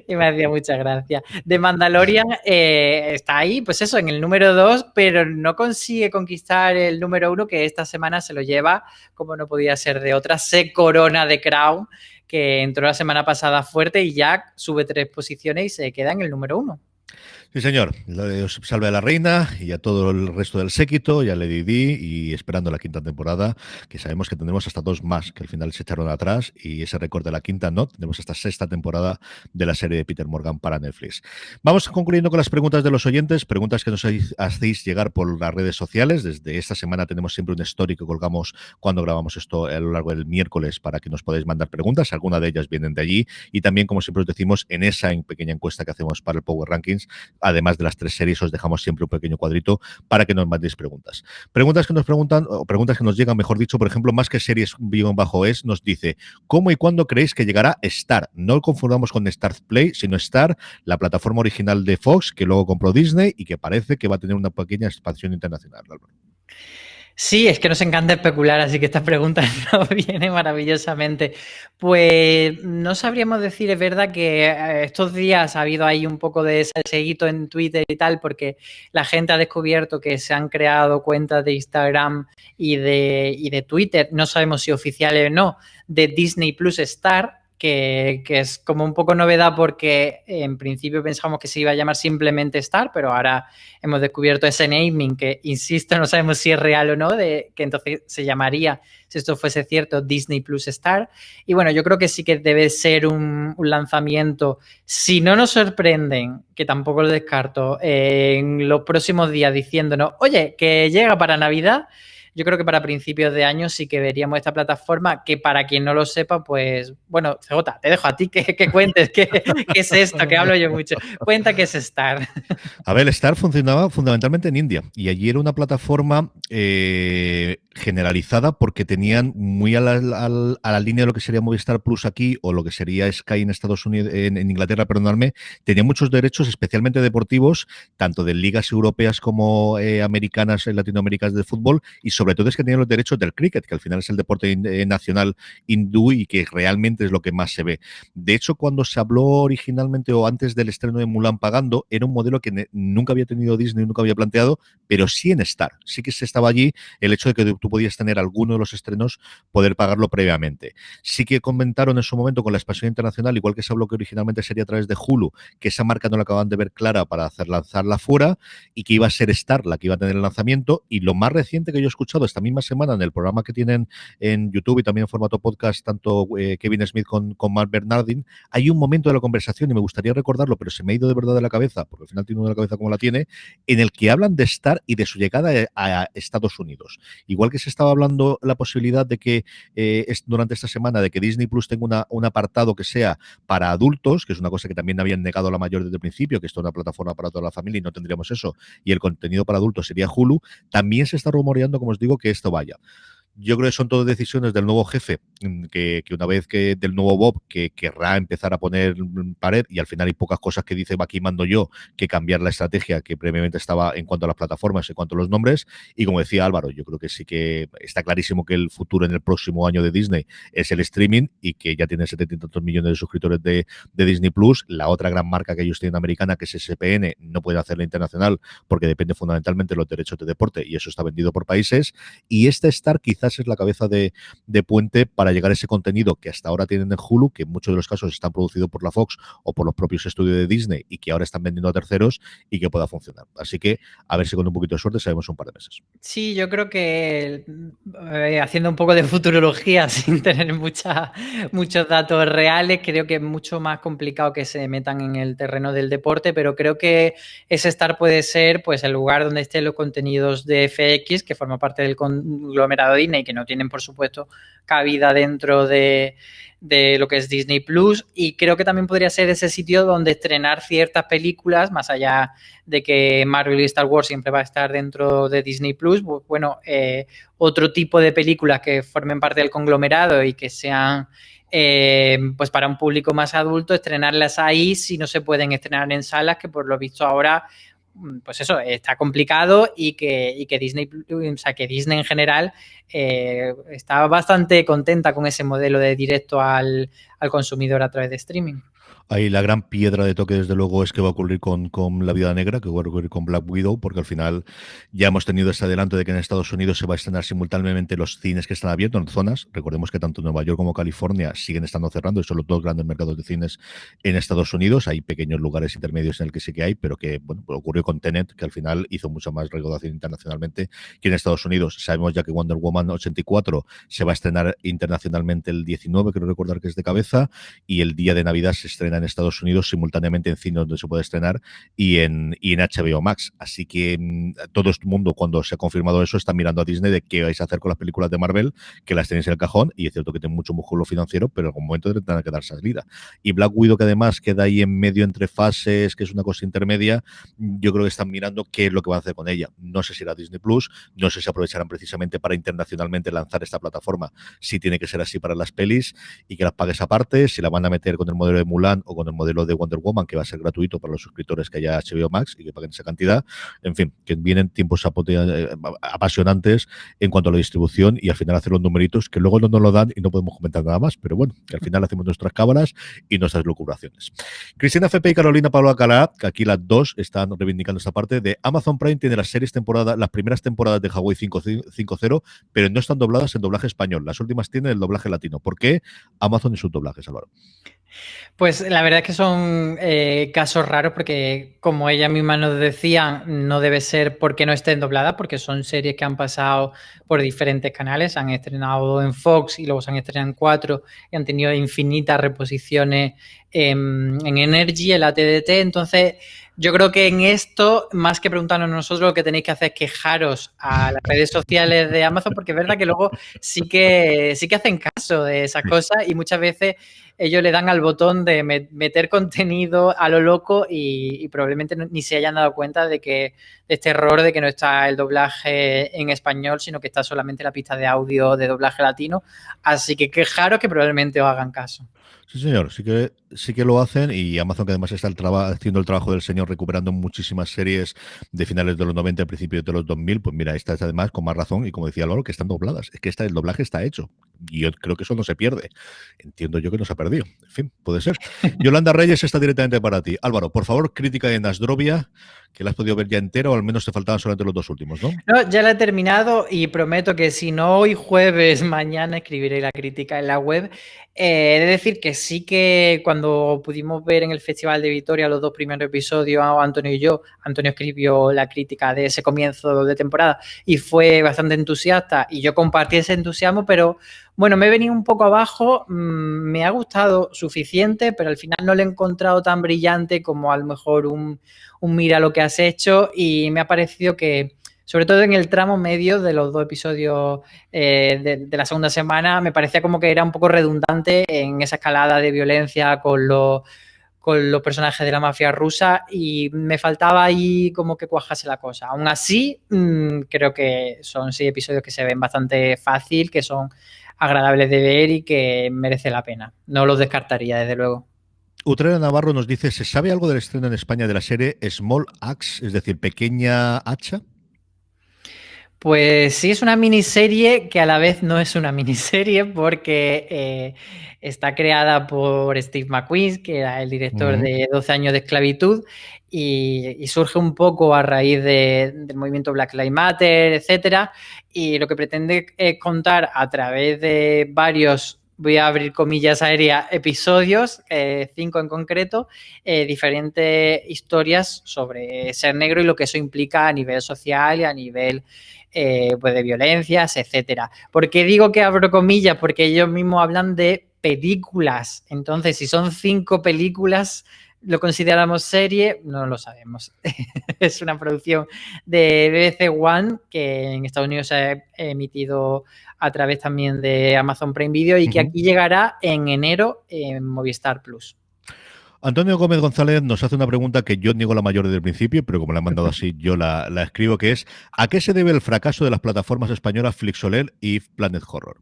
Y me hacía mucha gracia. The Mandalorian está ahí, pues eso, en el número 2, pero no consigue conquistar el número 1, que esta semana se lo lleva, como no podía ser de otra, se corona de Crown, que entró la semana pasada fuerte y ya sube 3 posiciones y se queda en el número 1. Sí, señor. Dios salve a la reina y a todo el resto del séquito, y a Lady Di, y esperando la quinta temporada, que sabemos que tendremos hasta 2 más, que al final se echaron atrás, y ese récord de la quinta no. Tenemos esta 6ª temporada de la serie de Peter Morgan para Netflix. Vamos concluyendo con las preguntas de los oyentes, preguntas que nos hacéis llegar por las redes sociales. Desde esta semana tenemos siempre un story que colgamos cuando grabamos esto a lo largo del miércoles para que nos podáis mandar preguntas. Algunas de ellas vienen de allí, y también, como siempre os decimos, en esa pequeña encuesta que hacemos para el Power Rankings, además de las 3 series, os dejamos siempre un pequeño cuadrito para que nos mandéis preguntas. Preguntas que nos preguntan, o preguntas que nos llegan, mejor dicho, por ejemplo, más que series _es, nos dice, ¿cómo y cuándo creéis que llegará Star? No lo confundamos con Star Play, sino Star, la plataforma original de Fox, que luego compró Disney y que parece que va a tener una pequeña expansión internacional, Álvaro. Sí, es que nos encanta especular, así que esta pregunta nos viene maravillosamente. Pues no sabríamos decir, es verdad que estos días ha habido ahí un poco de salseguito en Twitter y tal, porque la gente ha descubierto que se han creado cuentas de Instagram y de Twitter, no sabemos si oficiales o no, de Disney Plus Star, que es como un poco novedad porque en principio pensamos que se iba a llamar simplemente Star, pero ahora hemos descubierto ese naming que, insisto, no sabemos si es real o no, de que entonces se llamaría, si esto fuese cierto, Disney Plus Star. Y bueno, yo creo que sí que debe ser un lanzamiento, si no nos sorprenden, que tampoco lo descarto, en los próximos días diciéndonos, oye, que llega para Navidad. yo creo que para principios de año sí que veríamos esta plataforma, que para quien no lo sepa, pues, bueno, CJ, te dejo a ti que cuentes qué es esto, que hablo yo mucho. Cuenta qué es Star. A ver, Star funcionaba fundamentalmente en India y allí era una plataforma generalizada porque tenían muy a la línea de lo que sería Movistar Plus aquí o lo que sería Sky en Estados Unidos, en Inglaterra, perdonadme, tenía muchos derechos, especialmente deportivos, tanto de ligas europeas como americanas, latinoamericanas de fútbol, y sobre todo es que tenían los derechos del cricket, que al final es el deporte nacional hindú y que realmente es lo que más se ve. De hecho, cuando se habló originalmente o antes del estreno de Mulan pagando, era un modelo que nunca había tenido Disney, nunca había planteado, pero sí en Star. Sí que se estaba allí el hecho de que tú podías tener alguno de los estrenos, poder pagarlo previamente. Sí que comentaron en su momento con la expansión internacional, igual que se habló que originalmente sería a través de Hulu, que esa marca no la acaban de ver clara para hacer lanzarla fuera y que iba a ser Star la que iba a tener el lanzamiento. Y lo más reciente que yo he escuchado esta misma semana en el programa que tienen en YouTube y también en formato podcast, tanto Kevin Smith con Mark Bernardin, hay un momento de la conversación y me gustaría recordarlo, pero se me ha ido de verdad de la cabeza, porque al final tiene uno de la cabeza como la tiene, en el que hablan de Star y de su llegada a Estados Unidos. Igual que se estaba hablando la posibilidad de que durante esta semana de que Disney Plus tenga un apartado que sea para adultos, que es una cosa que también habían negado a la mayor desde el principio, que esto es una plataforma para toda la familia y no tendríamos eso, y el contenido para adultos sería Hulu, también se está rumoreando, como os digo, que esto vaya. Yo creo que son todas decisiones del nuevo jefe, que una vez que del nuevo Bob, que querrá empezar a poner pared, y al final hay pocas cosas que dice, aquí mando yo, que cambiar la estrategia que previamente estaba en cuanto a las plataformas, en cuanto a los nombres. Y como decía Álvaro, yo creo que sí que está clarísimo que el futuro en el próximo año de Disney es el streaming, y que ya tiene 70 y tantos millones de suscriptores de Disney Plus. La otra gran marca que ellos tienen americana, que es SPN, no puede hacerla internacional porque depende fundamentalmente de los derechos de deporte, y eso está vendido por países. Y este Star quizás es la cabeza de puente para llegar a ese contenido que hasta ahora tienen en Hulu, que en muchos de los casos están producidos por la Fox o por los propios estudios de Disney y que ahora están vendiendo a terceros, y que pueda funcionar. Así que a ver si con un poquito de suerte sabemos un par de meses. Sí, yo creo que haciendo un poco de futurología sin tener muchos datos reales, creo que es mucho más complicado que se metan en el terreno del deporte, pero creo que ese Star puede ser pues el lugar donde estén los contenidos de FX, que forma parte del conglomerado Disney, que no tienen, por supuesto, cabida dentro de lo que es Disney Plus, y creo que también podría ser ese sitio donde estrenar ciertas películas, más allá de que Marvel y Star Wars siempre va a estar dentro de Disney Plus. Bueno, otro tipo de películas que formen parte del conglomerado y que sean pues para un público más adulto, estrenarlas ahí si no se pueden estrenar en salas, que por lo visto ahora pues eso, está complicado, y que Disney, o sea, que Disney en general está bastante contenta con ese modelo de directo al consumidor a través de streaming. Ahí la gran piedra de toque, desde luego, es que va a ocurrir con La Viuda Negra, que va a ocurrir con Black Widow, porque al final ya hemos tenido este adelanto de que en Estados Unidos se va a estrenar simultáneamente los cines que están abiertos en zonas. Recordemos que tanto Nueva York como California siguen estando cerrando, y son los dos grandes mercados de cines en Estados Unidos. Hay pequeños lugares intermedios en el que sí que hay, pero que, bueno, ocurrió con Tenet, que al final hizo mucha más recaudación internacionalmente que en Estados Unidos. Sabemos ya que Wonder Woman 84 se va a estrenar internacionalmente el 19, creo recordar que es de cabeza, y el día de Navidad se estrena en Estados Unidos simultáneamente en cine donde se puede estrenar y en HBO Max. Así que todo el mundo, cuando se ha confirmado eso, está mirando a Disney de qué vais a hacer con las películas de Marvel, que las tenéis en el cajón, y es cierto que tiene mucho músculo financiero, pero en algún momento tendrán que dar salida. Y Black Widow, que además queda ahí en medio entre fases, que es una cosa intermedia, yo creo que están mirando qué es lo que van a hacer con ella. No sé si era Disney Plus, no sé si aprovecharán precisamente para internacionalmente lanzar esta plataforma, si tiene que ser así para las pelis, y que las pagues aparte, si la van a meter con el modelo de Mulan o con el modelo de Wonder Woman, que va a ser gratuito para los suscriptores que haya HBO Max y que paguen esa cantidad. En fin, que vienen tiempos apasionantes en cuanto a la distribución, y al final hacer los numeritos que luego no nos lo dan y no podemos comentar nada más, pero bueno, que al final hacemos nuestras cábalas y nuestras locuraciones. Cristina FP y Carolina Pablo Alcalá, que aquí las dos están reivindicando esta parte de Amazon Prime, tiene las primeras temporadas de Hawaii 5.0, pero no están dobladas en doblaje español. Las últimas tienen el doblaje latino. ¿Por qué Amazon y sus doblajes, Álvaro? Pues la verdad es que son casos raros, porque como ella misma nos decía, no debe ser porque no estén dobladas, porque son series que han pasado por diferentes canales, han estrenado en Fox y luego se han estrenado en 4 y han tenido infinitas reposiciones en Energy, en la TDT. Entonces Yo creo que en esto, más que preguntarnos nosotros, lo que tenéis que hacer es quejaros a las redes sociales de Amazon, porque es verdad que luego sí que hacen caso de esas cosas y muchas veces ellos le dan al botón de meter contenido a lo loco y probablemente ni se hayan dado cuenta de este error de que no está el doblaje en español, sino que está solamente la pista de audio de doblaje latino. Así que quejaros que probablemente os hagan caso. Sí, señor, sí que lo hacen, y Amazon, que además está haciendo el trabajo del señor, recuperando muchísimas series de finales de los 90 a principios de los 2000, pues mira, esta es además con más razón, y como decía Álvaro, que están dobladas. Es que el doblaje está hecho, y yo creo que eso no se pierde. Entiendo yo que no se ha perdido. En fin, puede ser. Yolanda Reyes está directamente para ti. Álvaro, por favor, crítica de Nasdrovia, que la has podido ver ya entera, o al menos te faltaban solamente los dos últimos, ¿no? No, ya la he terminado y prometo que si no hoy jueves, mañana escribiré la crítica en la web. He de decir que sí que cuando pudimos ver en el Festival de Vitoria los dos primeros episodios, Antonio y yo, Antonio escribió la crítica de ese comienzo de temporada y fue bastante entusiasta y yo compartí ese entusiasmo, pero bueno, me he venido un poco abajo, me ha gustado suficiente, pero al final no lo he encontrado tan brillante como a lo mejor un mira lo que has hecho, y me ha parecido que, sobre todo en el tramo medio de los dos episodios de la segunda semana, me parecía como que era un poco redundante en esa escalada de violencia con los personajes de la mafia rusa y me faltaba ahí como que cuajase la cosa. Aún así, creo que son 6 episodios que se ven bastante fácil, que son agradables de ver y que merece la pena. No los descartaría, desde luego. Utrera Navarro nos dice, ¿se sabe algo del estreno en España de la serie Small Axe, es decir, Pequeña Hacha? Pues sí, es una miniserie que a la vez no es una miniserie porque está creada por Steve McQueen, que era el director de 12 años de esclavitud, y surge un poco a raíz del movimiento Black Lives Matter, etcétera, y lo que pretende es contar a través de varios, voy a abrir comillas aéreas, episodios, 5 en concreto, diferentes historias sobre ser negro y lo que eso implica a nivel social y a nivel pues de violencias, etcétera. ¿Por qué digo que abro comillas? Porque ellos mismos hablan de películas. Entonces, si son 5 películas, ¿lo consideramos serie? No lo sabemos. Es una producción de BBC One que en Estados Unidos se ha emitido a través también de Amazon Prime Video y que aquí llegará en enero en Movistar Plus. Antonio Gómez González nos hace una pregunta que yo niego la mayor desde el principio, pero como la han mandado así, yo la escribo, que es ¿a qué se debe el fracaso de las plataformas españolas Flixolé y Planet Horror?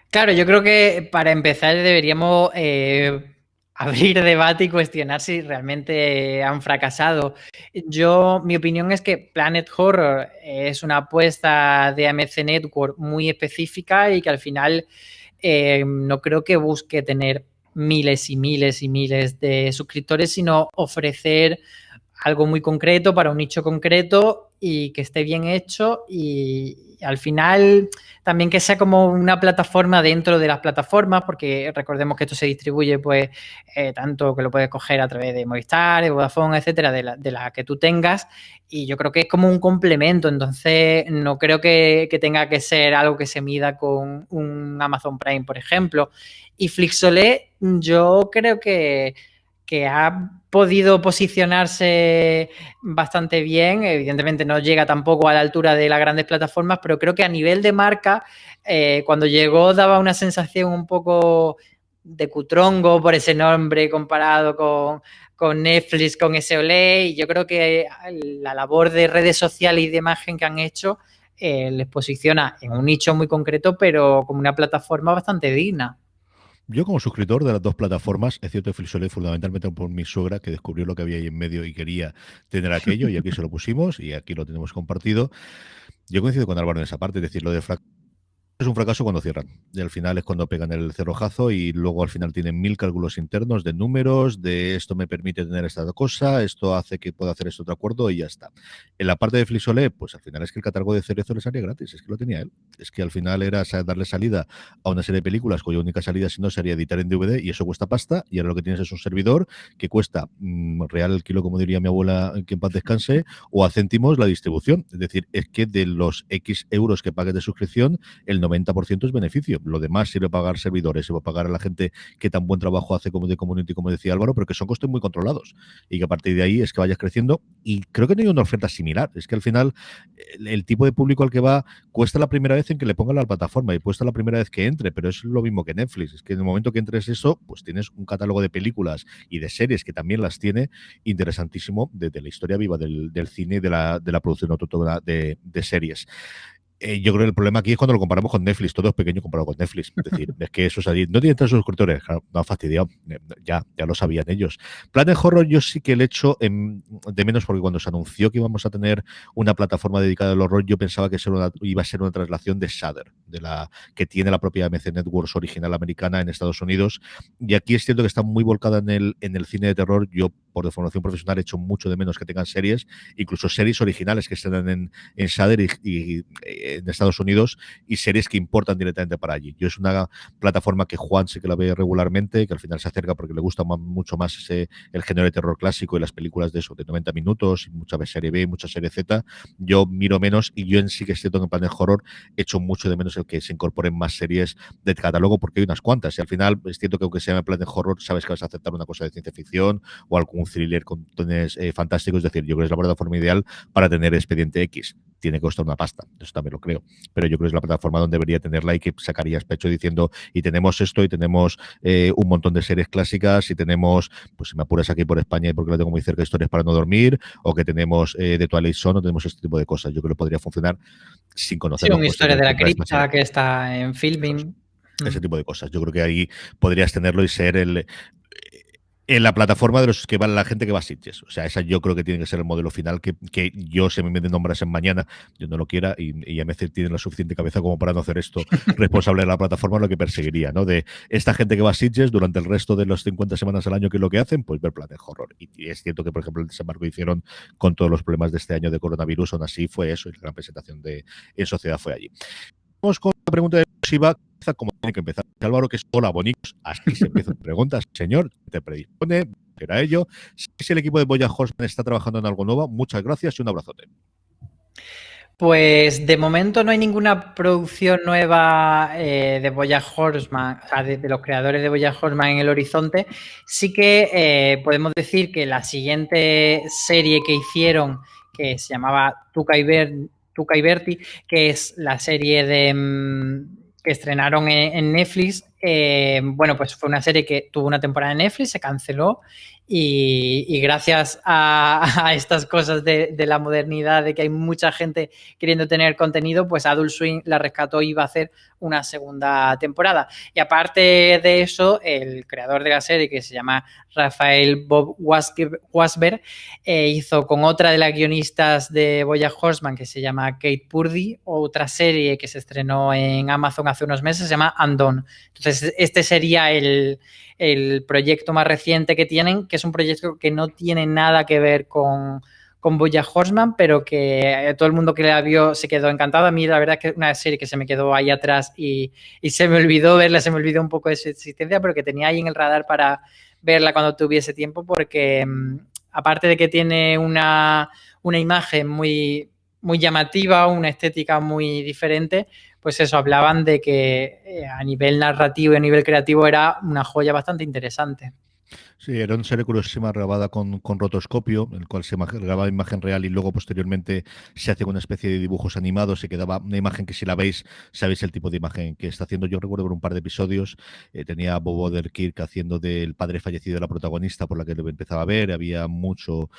Claro, yo creo que para empezar deberíamos abrir debate y cuestionar si realmente han fracasado. Mi opinión es que Planet Horror es una apuesta de AMC Network muy específica y que al final no creo que busque tener miles y miles y miles de suscriptores, sino ofrecer algo muy concreto para un nicho concreto y que esté bien hecho y al final también que sea como una plataforma dentro de las plataformas, porque recordemos que esto se distribuye pues tanto que lo puedes coger a través de Movistar, de Vodafone, etcétera, de la que tú tengas, y yo creo que es como un complemento, entonces no creo que tenga que ser algo que se mida con un Amazon Prime, por ejemplo. Y Flixolé yo creo que ha podido posicionarse bastante bien. Evidentemente no llega tampoco a la altura de las grandes plataformas, pero creo que a nivel de marca, cuando llegó daba una sensación un poco de cutrongo por ese nombre comparado con Netflix, con SOLE, y yo creo que la labor de redes sociales y de imagen que han hecho les posiciona en un nicho muy concreto, pero como una plataforma bastante digna. Yo como suscriptor de las dos plataformas, es cierto que Flixolé fundamentalmente por mi suegra, que descubrió lo que había ahí en medio y quería tener aquello, y aquí se lo pusimos y aquí lo tenemos compartido. Yo coincido con Álvaro en esa parte, es decir, lo de es un fracaso cuando cierran. Y al final es cuando pegan el cerrojazo y luego al final tienen 1000 cálculos internos de números, de esto me permite tener esta cosa, esto hace que pueda hacer este otro acuerdo y ya está. En la parte de Flixolé, pues al final es que el catálogo de Cerezo le salía gratis, es que lo tenía él. Es que al final era darle salida a una serie de películas cuya única salida si no sería editar en DVD y eso cuesta pasta, y ahora lo que tienes es un servidor que cuesta real el kilo, como diría mi abuela, que en paz descanse, o a céntimos la distribución. Es decir, es que de los X euros que pagues de suscripción, el 90% es beneficio. Lo demás sirve para pagar servidores, sirve para pagar a la gente que tan buen trabajo hace como de community, como decía Álvaro, pero que son costes muy controlados y que a partir de ahí es que vayas creciendo. Y creo que no hay una oferta similar. Es que al final el tipo de público al que va cuesta la primera vez en que le pongan la plataforma y cuesta la primera vez que entre, pero es lo mismo que Netflix. Es que en el momento que entres eso, pues tienes un catálogo de películas y de series que también las tiene, interesantísimo, de la historia viva del cine y de la producción autóctona de series. Yo creo que el problema aquí es cuando lo comparamos con Netflix. Todo es pequeño comparado con Netflix. Es decir, es que eso es allí. No tienen tantos suscriptores. Claro, no han fastidiado. Ya lo sabían ellos. Planet Horror yo sí que le echo de menos porque cuando se anunció que íbamos a tener una plataforma dedicada al horror, yo pensaba que iba a ser una traslación de Shudder, de la que tiene la propia AMC Networks original americana en Estados Unidos. Y aquí es cierto que está muy volcada en el cine de terror. Yo, por formación profesional, echo mucho de menos que tengan series, incluso series originales que estén en Shudder y en Estados Unidos, y series que importan directamente para allí. Yo es una plataforma que Juan sí que la ve regularmente, que al final se acerca porque le gusta mucho más el género de terror clásico y las películas de eso, de 90 minutos, y mucha serie B, mucha serie Z. Yo miro menos y yo en sí que es cierto que en Planet Horror echo mucho de menos el que se incorporen más series de catálogo porque hay unas cuantas y al final es cierto que aunque se llame Planet Horror sabes que vas a aceptar una cosa de ciencia ficción o algún thriller con tones fantásticos. Es decir, yo creo que es la plataforma ideal para tener Expediente X. Tiene que costar una pasta, eso también lo creo, pero yo creo que es la plataforma donde debería tenerla y que sacarías pecho diciendo, y tenemos esto, y tenemos un montón de series clásicas, y tenemos, pues si me apuras aquí por España y porque la tengo muy cerca, Historias para no dormir, o que tenemos The Twilight Zone, o tenemos este tipo de cosas. Yo creo que podría funcionar sin conocer. Sí, una historia de la cripta que está en filming. Ese tipo de cosas. Yo creo que ahí podrías tenerlo y ser en la plataforma de los que va la gente que va a Sitges. O sea, esa yo creo que tiene que ser el modelo final que yo, se me nombras en mañana, yo no lo quiera y AMC tiene la suficiente cabeza como para no hacer esto responsable de la plataforma, lo que perseguiría, ¿no? De esta gente que va a Sitges durante el resto de las 50 semanas al año, que es lo que hacen, pues ver Planet Horror. Y es cierto que, por ejemplo, el desembarco que hicieron con todos los problemas de este año de coronavirus, aún así fue eso, y la gran presentación en sociedad fue allí. Vamos con la pregunta de Shiva, como tiene que empezar Álvaro, que es hola bonitos, así se empiezan preguntas. Señor, te predispone, era ello. Si el equipo de BoJack Horseman está trabajando en algo nuevo, muchas gracias y un abrazote. Pues de momento no hay ninguna producción nueva de BoJack Horseman, o sea, de los creadores de BoJack Horseman en el horizonte. Sí que podemos decir que la siguiente serie que hicieron, que se llamaba Tuca y Bertie, que es la serie que estrenaron en Netflix, bueno, pues fue una serie que tuvo una temporada en Netflix, se canceló y gracias a estas cosas de la modernidad, de que hay mucha gente queriendo tener contenido, pues Adult Swim la rescató y iba a hacer una segunda temporada. Y aparte de eso, el creador de la serie, que se llama Rafael Bob Wasberg, hizo con otra de las guionistas de BoJack Horseman, que se llama Kate Purdy, otra serie que se estrenó en Amazon hace unos meses, se llama Undone. Entonces, este sería el proyecto más reciente que tienen, que es un proyecto que no tiene nada que ver con BoJack Horseman, pero que todo el mundo que la vio se quedó encantado. A mí la verdad es que es una serie que se me quedó ahí atrás y se me olvidó verla, se me olvidó un poco de su existencia, pero que tenía ahí en el radar para verla cuando tuviese tiempo, porque aparte de que tiene una imagen muy, muy llamativa, una estética muy diferente, pues eso, hablaban de que a nivel narrativo y a nivel creativo era una joya bastante interesante. Sí, era una serie curiosísima grabada con rotoscopio, en el cual se grababa imagen real y luego posteriormente se hacía una especie de dibujos animados y quedaba una imagen que, si la veis, sabéis el tipo de imagen que está haciendo. Yo recuerdo ver un par de episodios, tenía a Bob Odenkirk haciendo del padre fallecido de la protagonista, por la que lo empezaba a ver, había mucho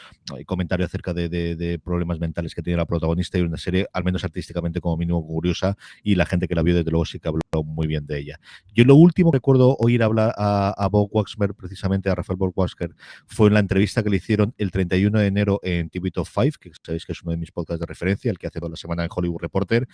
comentario acerca de problemas mentales que tenía la protagonista, y una serie, al menos artísticamente, como mínimo curiosa, y la gente que la vio desde luego sí que habló muy bien de ella. Yo lo último que recuerdo oír hablar a Bob Wasberg, precisamente a Rafael Bob Wasberg, fue en la entrevista que le hicieron el 31 de enero en TV Top 5, que sabéis que es uno de mis podcasts de referencia, el que hace toda la semana en Hollywood Reporter,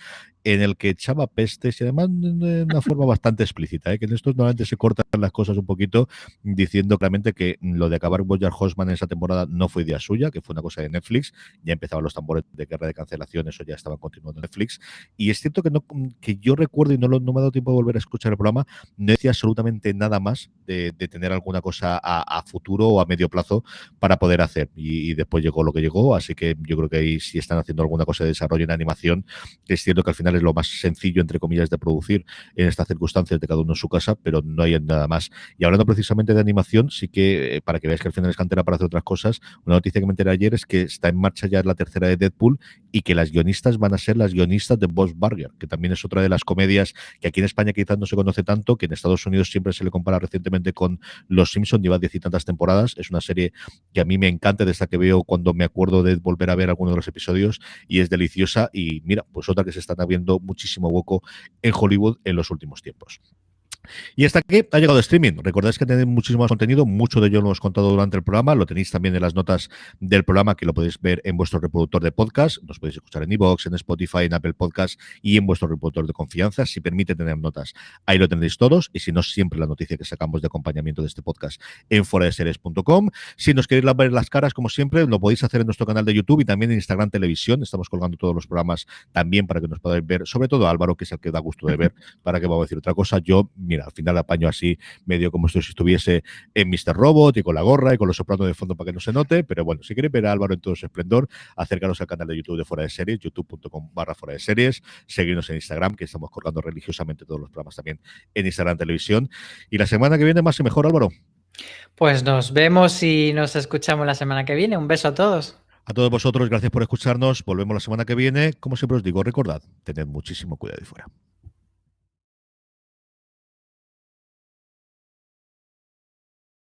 en el que echaba pestes y además de una forma bastante explícita, que en estos normalmente se cortan las cosas un poquito, diciendo claramente que lo de acabar BoJack Horseman en esa temporada no fue idea suya, que fue una cosa de Netflix. Ya empezaban los tambores de guerra de cancelación, eso ya estaban continuando en Netflix, y es cierto que yo recuerdo, y no me ha dado tiempo de volver a escuchar el programa, no decía absolutamente nada más de tener alguna cosa a a futuro o a medio plazo para poder hacer. Y después llegó lo que llegó, así que yo creo que ahí sí están haciendo alguna cosa de desarrollo en animación, que es cierto que al final es lo más sencillo, entre comillas, de producir en estas circunstancias de cada uno en su casa, pero no hay nada más. Y hablando precisamente de animación, sí que, para que veáis que al final es cantera para hacer otras cosas, una noticia que me enteré ayer es que está en marcha ya la tercera de Deadpool y que las guionistas van a ser las guionistas de Bob's Burgers, que también es otra de las comedias que aquí en España quizás no se conoce tanto, que en Estados Unidos siempre se le compara recientemente con Los Simpson, lleva 10 y tantas temporadas. Es una serie que a mí me encanta, desde que veo cuando me acuerdo de volver a ver alguno de los episodios, y es deliciosa. Y mira, pues otra que se están abriendo muchísimo hueco en Hollywood en los últimos tiempos. Y hasta aquí ha llegado streaming. Recordáis que tenéis muchísimo más contenido, mucho de ello lo hemos contado durante el programa, lo tenéis también en las notas del programa, que lo podéis ver en vuestro reproductor de podcast, nos podéis escuchar en iVoox, en Spotify, en Apple Podcast y en vuestro reproductor de confianza, si permite tener notas. Ahí lo tendréis todos, y si no, siempre la noticia que sacamos de acompañamiento de este podcast en foradeseries.com. Si nos queréis ver las caras, como siempre, lo podéis hacer en nuestro canal de YouTube y también en Instagram Televisión. Estamos colgando todos los programas también para que nos podáis ver, sobre todo Álvaro, que es el que da gusto de ver, para que vamos a decir otra cosa. Yo, mira, al final apaño así medio como si estuviese en Mr. Robot y con la gorra y con los sopranos de fondo para que no se note, pero bueno, si queréis ver a Álvaro en todo su esplendor, acércanos al canal de YouTube de Fuera de Series, youtube.com/Fuera de Series, seguirnos en Instagram, que estamos colgando religiosamente todos los programas también en Instagram Televisión. Y la semana que viene más y mejor, Álvaro. Pues nos vemos y nos escuchamos la semana que viene. Un beso a todos. A todos vosotros, gracias por escucharnos. Volvemos la semana que viene. Como siempre os digo, recordad, tened muchísimo cuidado ahí fuera.